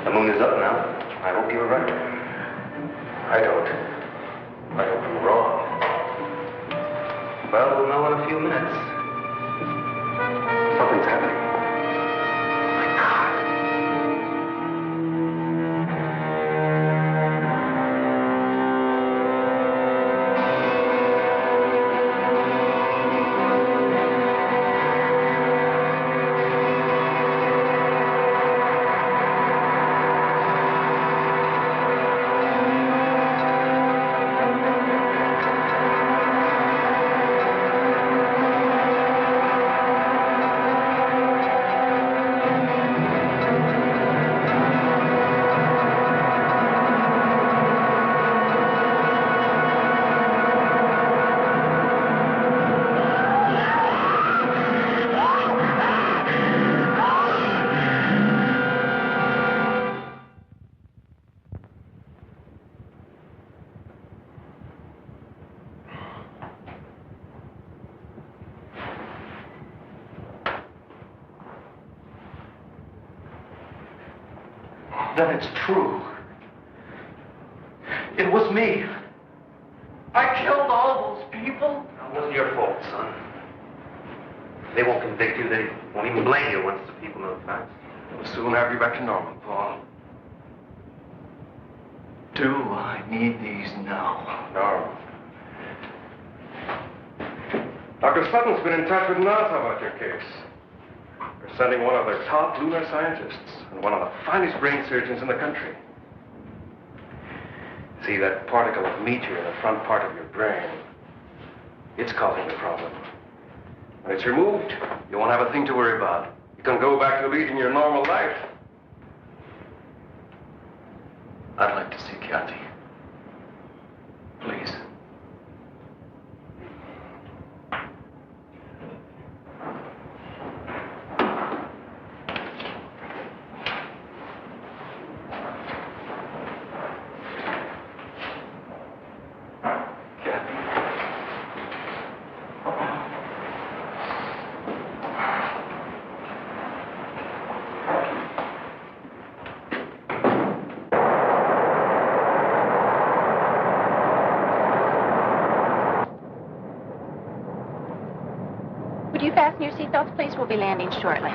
[SPEAKER 14] The moon is up now. I hope you're right.
[SPEAKER 7] I don't. I hope I'm wrong.
[SPEAKER 14] Well, we'll know in a few minutes.
[SPEAKER 7] Something's happening.
[SPEAKER 3] Then it's true. It was me. I killed all those people.
[SPEAKER 14] It wasn't your fault, son. They won't convict you. They won't even blame you once the people know the facts.
[SPEAKER 7] We'll soon have you back to normal, Paul.
[SPEAKER 3] Do I need these now?
[SPEAKER 7] No. Dr. Sutton's been in touch with NASA about your case. They're sending one of their top lunar scientists and one of the finest brain surgeons in the country. See that particle of meteor in the front part of your brain? It's causing the problem. When it's removed, you won't have a thing to worry about. You can go back to leading your normal life.
[SPEAKER 3] I'd like to see Kathy. Please.
[SPEAKER 5] Would you fasten your seatbelts, please? We'll be landing shortly.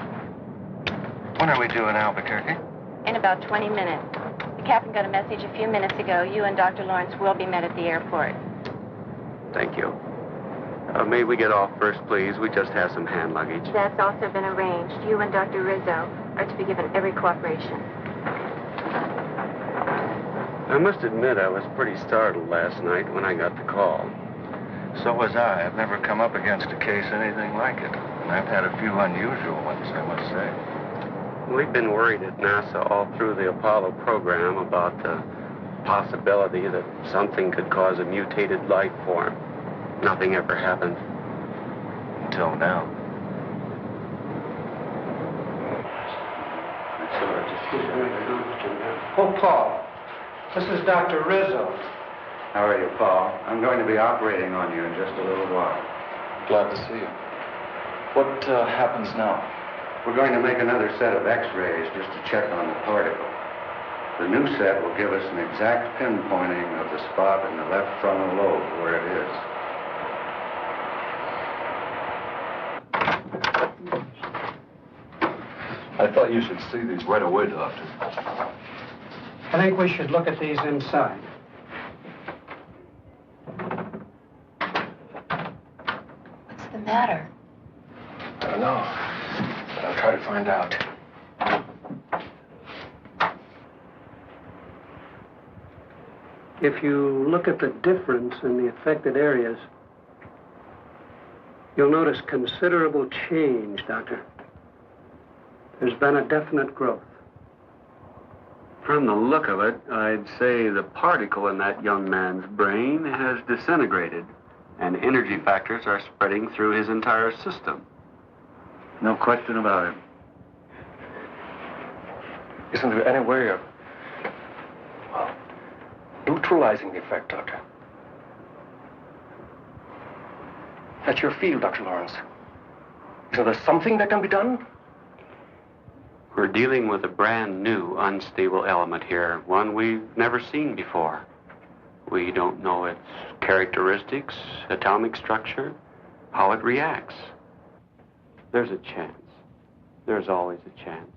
[SPEAKER 3] When are we due in Albuquerque?
[SPEAKER 5] In about 20 minutes. The captain got a message a few minutes ago. You and Dr. Lawrence will be met at the airport.
[SPEAKER 16] Thank you. May we get off first, please? We just have some hand luggage.
[SPEAKER 5] That's also been arranged. You and Dr. Rizzo are to be given every cooperation.
[SPEAKER 16] I must admit I was pretty startled last night when I got the call.
[SPEAKER 3] So was I. I've never come up against a case anything like it. And I've had a few unusual ones, I must say.
[SPEAKER 16] We've been worried at NASA all through the Apollo program about the possibility that something could cause a mutated life form. Nothing ever happened.
[SPEAKER 3] Until now.
[SPEAKER 15] Oh, Paul. This is Dr. Rizzo.
[SPEAKER 4] How are you, Paul? I'm going to be operating on you in just a little while.
[SPEAKER 3] Glad to see you. What happens now?
[SPEAKER 4] We're going to make another set of x-rays just to check on the particle. The new set will give us an exact pinpointing of the spot in the left frontal lobe where it is.
[SPEAKER 3] I thought you should see these right away, Doctor.
[SPEAKER 15] I think we should look at these inside.
[SPEAKER 5] What's the matter?
[SPEAKER 7] I don't know, but I'll try to find out.
[SPEAKER 15] If you look at the difference in the affected areas, you'll notice considerable change, Doctor. There's been a definite growth.
[SPEAKER 16] From the look of it, I'd say the particle in that young man's brain has disintegrated, and energy factors are spreading through his entire system. No question about it.
[SPEAKER 7] Isn't there any way of, well, neutralizing the effect, Doctor? That's your field, Dr. Lawrence. Isn't there something that can be done?
[SPEAKER 16] We're dealing with a brand new unstable element here, one we've never seen before. We don't know its characteristics, atomic structure, how it reacts. There's a chance. There's always a chance.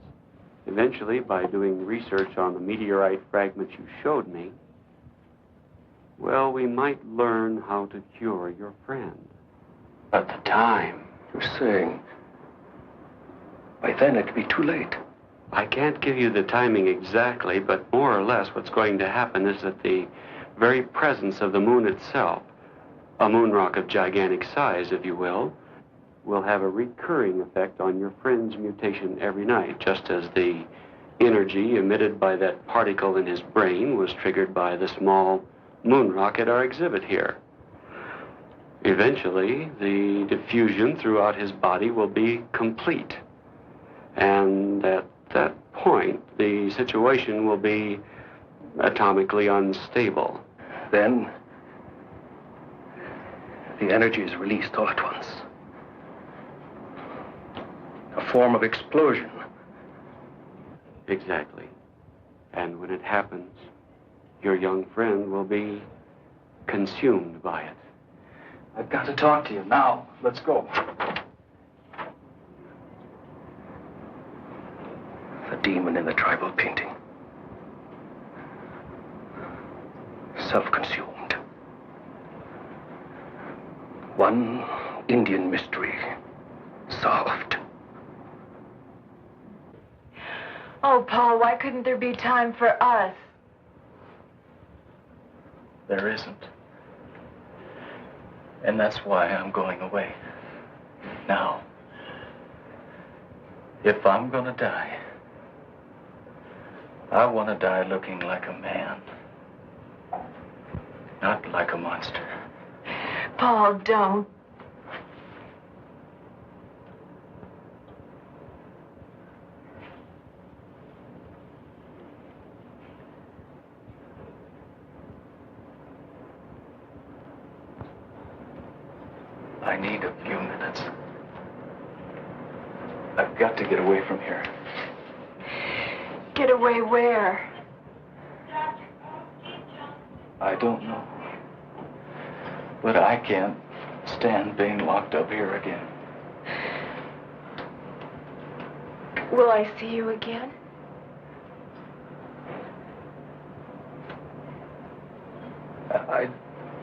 [SPEAKER 16] Eventually, by doing research on the meteorite fragment you showed me, well, we might learn how to cure your friend. But the time...
[SPEAKER 7] You're saying by then it'd be too late.
[SPEAKER 16] I can't give you the timing exactly, but more or less what's going to happen is that the very presence of the moon itself, a moon rock of gigantic size, if you will have a recurring effect on your friend's mutation every night, just as the energy emitted by that particle in his brain was triggered by the small moon rock at our exhibit here. Eventually, the diffusion throughout his body will be complete. And at that point, the situation will be atomically unstable.
[SPEAKER 7] Then, the energy is released all at once. A form of explosion.
[SPEAKER 16] Exactly. And when it happens, your young friend will be consumed by it.
[SPEAKER 4] I've got to talk to you now. Let's go.
[SPEAKER 3] The demon in the tribal painting. Self-consumed. One Indian mystery solved.
[SPEAKER 5] Oh, Paul, why couldn't there be time for us?
[SPEAKER 4] There isn't. And that's why I'm going away. Now, if I'm gonna die, I want to die looking like a man, not like a monster.
[SPEAKER 5] Paul, don't.
[SPEAKER 4] I need a few minutes. I've got to get away from here.
[SPEAKER 5] Get away where?
[SPEAKER 4] I don't know. But I can't stand being locked up here again.
[SPEAKER 5] Will I see you again?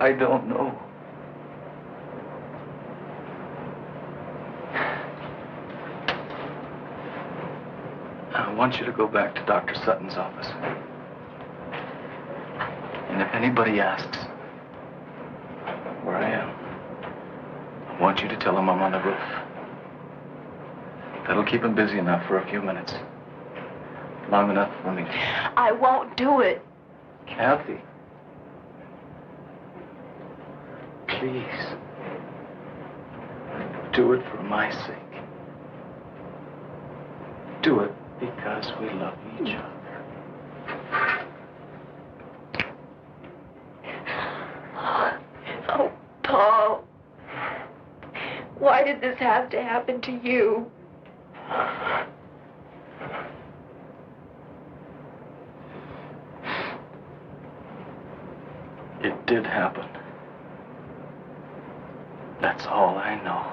[SPEAKER 4] I don't know. I want you to go back to Dr. Sutton's office. And if anybody asks where I am, I want you to tell them I'm on the roof. That'll keep him busy enough for a few minutes. Long enough for me to...
[SPEAKER 5] I won't do it.
[SPEAKER 4] Kathy. Please. Do it for my sake. Do it because we love each other.
[SPEAKER 5] Oh, Paul. Why did this have to happen to you?
[SPEAKER 4] It did happen. That's all I know.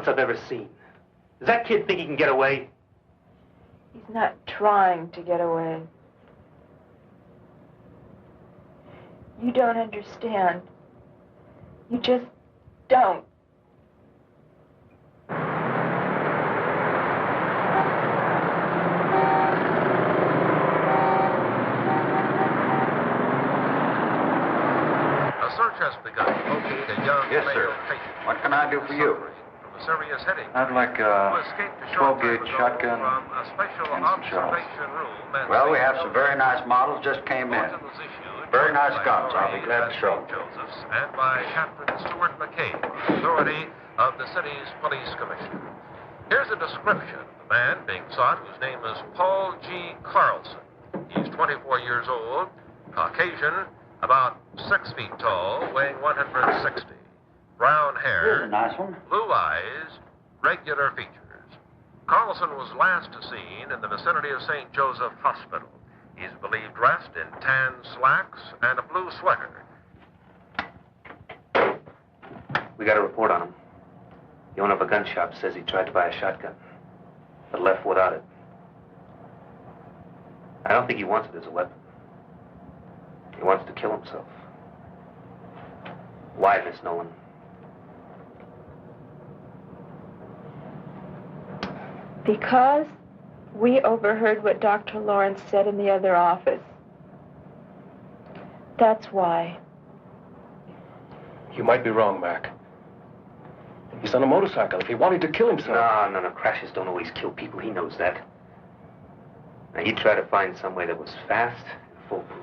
[SPEAKER 14] I've ever seen. Does that kid think he can get away?
[SPEAKER 5] He's not trying to get away. You don't understand. You just don't.
[SPEAKER 2] A search has begun locating a young
[SPEAKER 17] Yes, sir.
[SPEAKER 2] male patient.
[SPEAKER 17] What can I do for you?
[SPEAKER 2] Serious headache.
[SPEAKER 4] I'd like
[SPEAKER 2] Who
[SPEAKER 4] a
[SPEAKER 2] escaped a short
[SPEAKER 4] 12-gauge
[SPEAKER 2] time ago
[SPEAKER 4] shotgun
[SPEAKER 2] from a special
[SPEAKER 4] and some shells.
[SPEAKER 2] observation room at
[SPEAKER 17] Well, we
[SPEAKER 2] St.
[SPEAKER 17] have some very nice models just came in.
[SPEAKER 2] Bulletin was issued
[SPEAKER 17] Very nice
[SPEAKER 2] by
[SPEAKER 17] guns. I'll be
[SPEAKER 2] authorities
[SPEAKER 17] glad
[SPEAKER 2] at
[SPEAKER 17] to show
[SPEAKER 2] St.
[SPEAKER 17] them.
[SPEAKER 2] Joseph's and by Captain Stuart McCabe, authority of the city's police commissioner. Here's a description of the man being sought, whose name is Paul G. Carlson. He's 24 years old, Caucasian, about 6 feet tall, weighing 160. Brown hair,
[SPEAKER 17] Here's a nice one.
[SPEAKER 2] blue eyes, regular features. Carlson was last seen in the vicinity of St. Joseph Hospital. He's believed dressed in tan slacks and a blue sweater.
[SPEAKER 14] We got a report on him. The owner of a gun shop says he tried to buy a shotgun, but left without it. I don't think he wants it as a weapon. He wants to kill himself. Why, Miss Nolan?
[SPEAKER 5] Because we overheard what Dr. Lawrence said in the other office. That's why.
[SPEAKER 3] You might be wrong, Mac. He's on a motorcycle. If he wanted to kill himself...
[SPEAKER 14] No. Crashes don't always kill people. He knows that. Now, he tried to find some way that was fast and foolproof.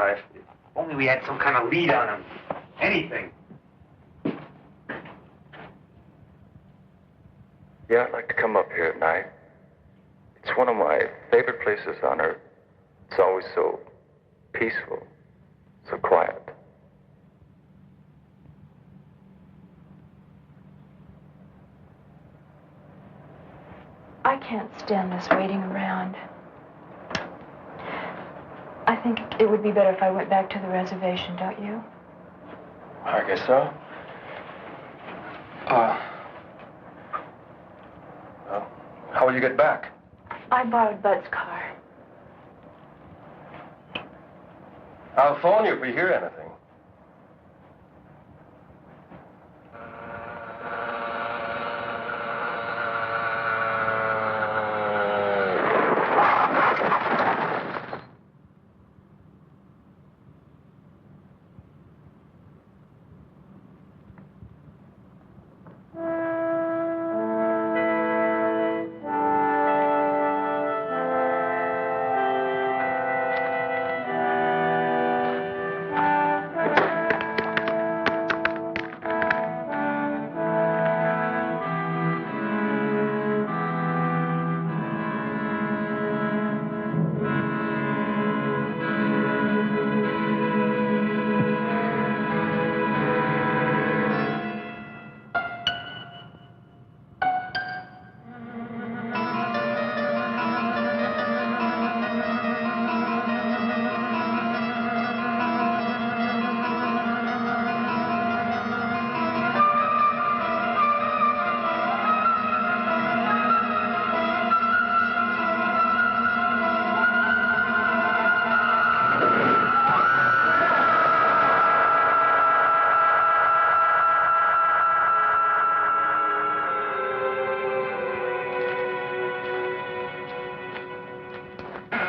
[SPEAKER 14] If only we had some kind of lead on him. Anything.
[SPEAKER 4] Yeah, I'd like to come up here at night. It's one of my favorite places on Earth. It's always so peaceful, so quiet.
[SPEAKER 5] I can't stand this waiting around. I think it would be better if I went back to the reservation, don't you?
[SPEAKER 3] I guess so. Well, how will you get back?
[SPEAKER 5] I borrowed Bud's car.
[SPEAKER 3] I'll phone you if we hear anything.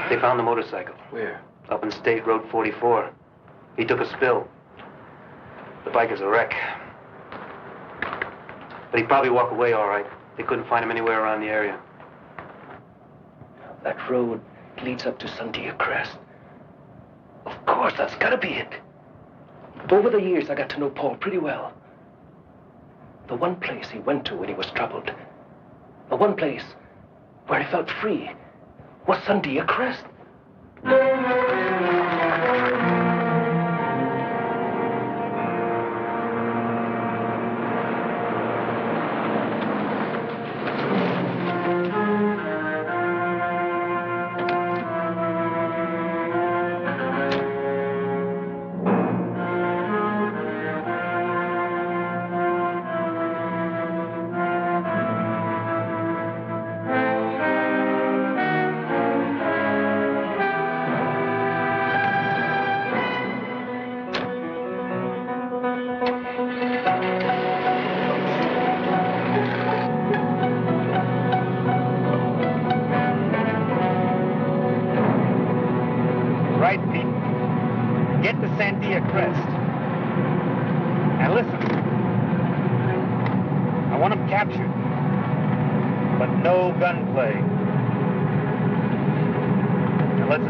[SPEAKER 14] They found the motorcycle.
[SPEAKER 3] Where?
[SPEAKER 14] Up in State Road 44. He took a spill. The bike is a wreck. But he'd probably walk away all right. They couldn't find him anywhere around the area.
[SPEAKER 3] That road leads up to Sandia Crest. Of course, that's gotta be it. Over the years, I got to know Paul pretty well. The one place he went to when he was troubled, the one place where he felt free, was Sandia Crest.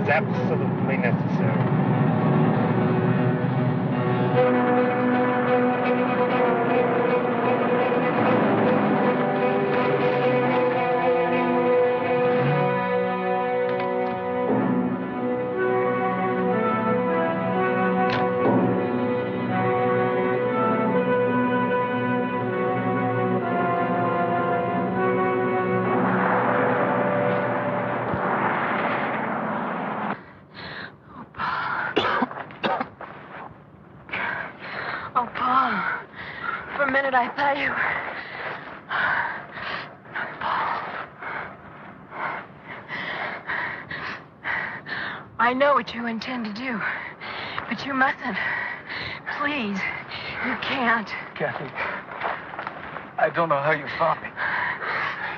[SPEAKER 13] Absolutely necessary.
[SPEAKER 5] I thought you were... I know what you intend to do, but you mustn't. Please, you can't.
[SPEAKER 13] Kathy, I don't know how you found me,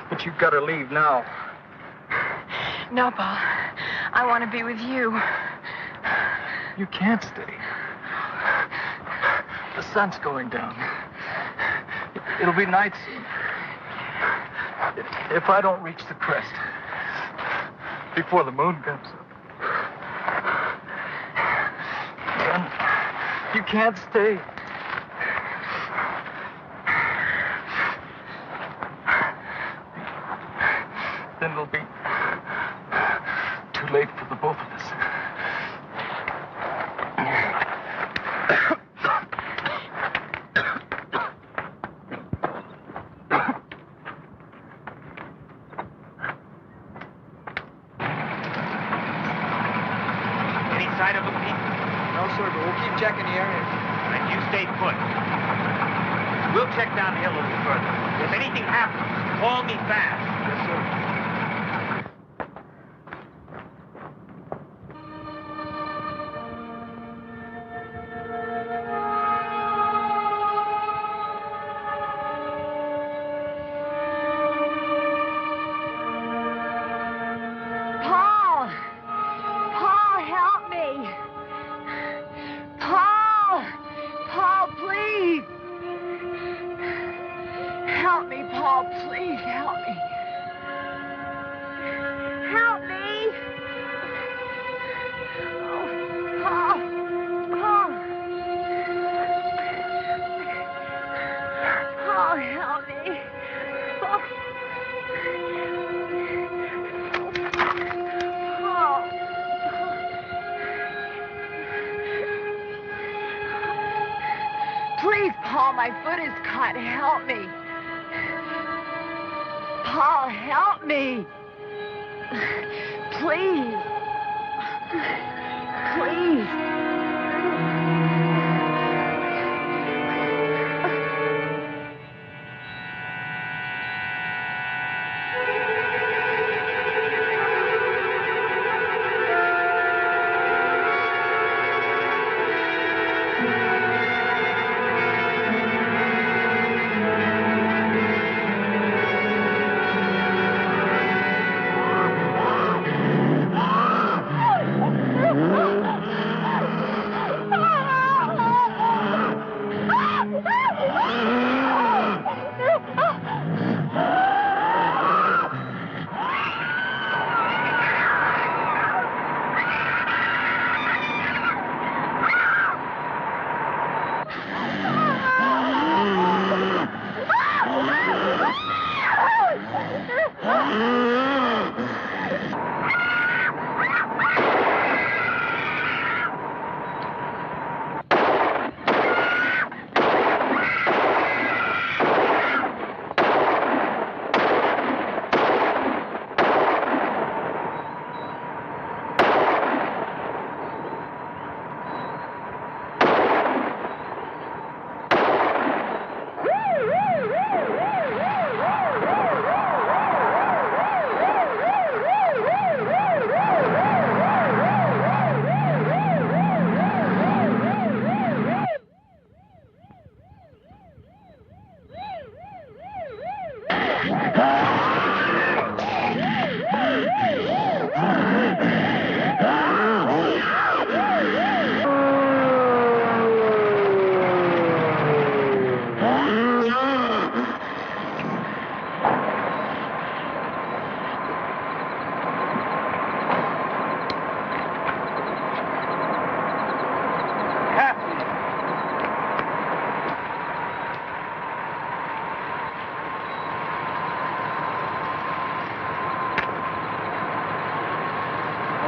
[SPEAKER 13] but you've got to leave now.
[SPEAKER 5] No, Paul. I want to be with you.
[SPEAKER 13] You can't stay. The sun's going down. It'll be night soon. If I don't reach the crest before the moon comes up, then you can't stay. Then it'll be too late for the both of us.
[SPEAKER 18] Any sign of them, Pete?
[SPEAKER 13] No, sir, but we'll keep checking the area.
[SPEAKER 18] And you stay put. We'll check down the hill a little further. If anything happens, call me fast.
[SPEAKER 13] Yes, sir.
[SPEAKER 5] Paul! Paul, help me! Paul! Paul, please! Help me, Paul, please help me. Help me! Oh, Paul! Paul! Paul, help me! Paul! Paul! Please, Paul, my foot is cut. Help me. Paul, help me. Please. Please.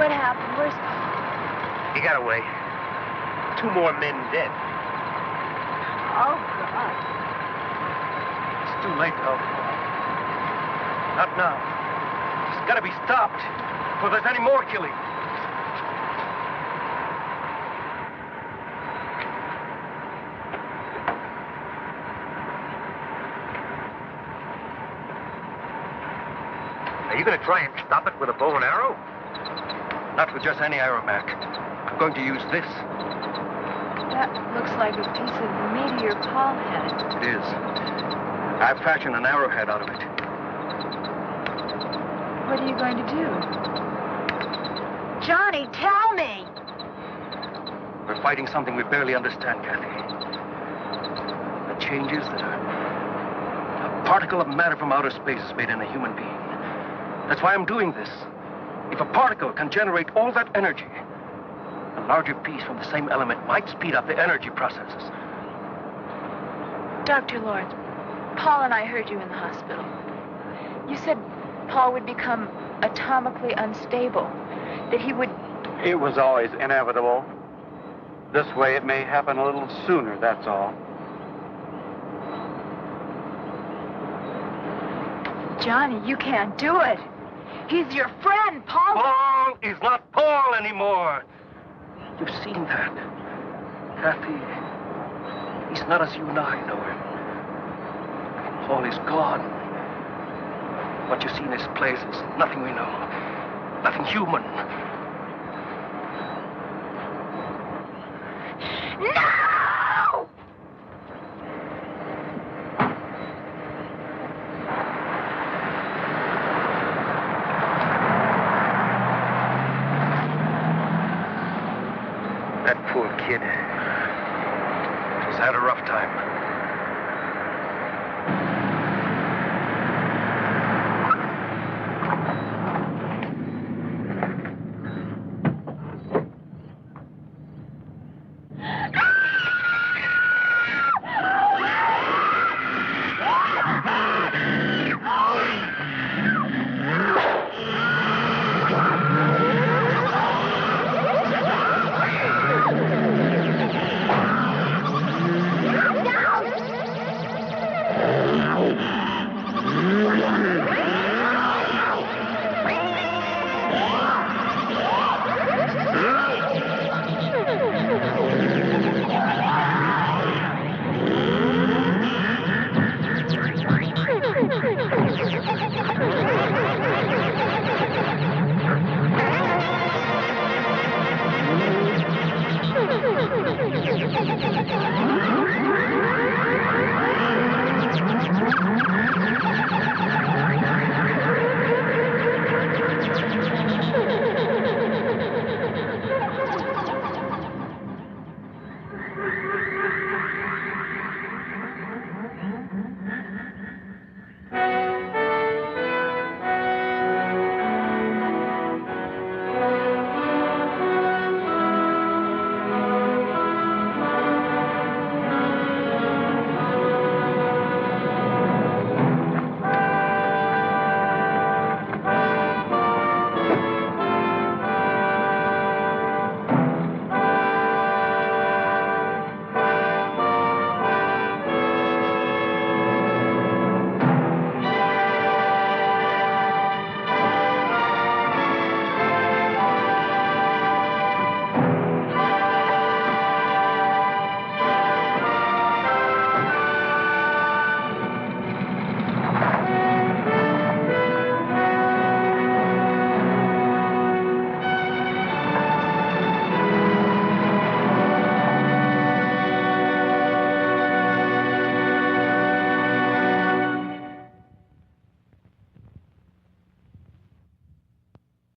[SPEAKER 5] What happened? Where's Paul?
[SPEAKER 18] He got away. 2 more men dead.
[SPEAKER 5] Oh, God.
[SPEAKER 13] It's too late to help Paul. Not now. It's got to be stopped before there's any more killing.
[SPEAKER 18] Are you going to try and stop it with a bow and arrow?
[SPEAKER 3] Not with just any aeromac. I'm going to use this.
[SPEAKER 5] That looks like a piece of meteor Paul had.
[SPEAKER 3] It is. I've fashioned an arrowhead out of it.
[SPEAKER 5] What are you going to do? Johnny, tell me!
[SPEAKER 3] We're fighting something we barely understand, Kathy. The changes that a particle of matter from outer space has made in a human being. That's why I'm doing this. If a particle can generate all that energy, a larger piece from the same element might speed up the energy processes.
[SPEAKER 5] Dr. Lawrence, Paul and I heard you in the hospital. You said Paul would become atomically unstable, that he would...
[SPEAKER 4] It was always inevitable. This way it may happen a little sooner, that's all.
[SPEAKER 5] Johnny, you can't do it. He's your friend, Paul.
[SPEAKER 3] Paul is not Paul anymore. You've seen that. Kathy, he's not as you and I know him. Paul is gone. What you see in his place is nothing we know. Nothing human.
[SPEAKER 5] No!
[SPEAKER 3] That poor kid. He's had a rough time.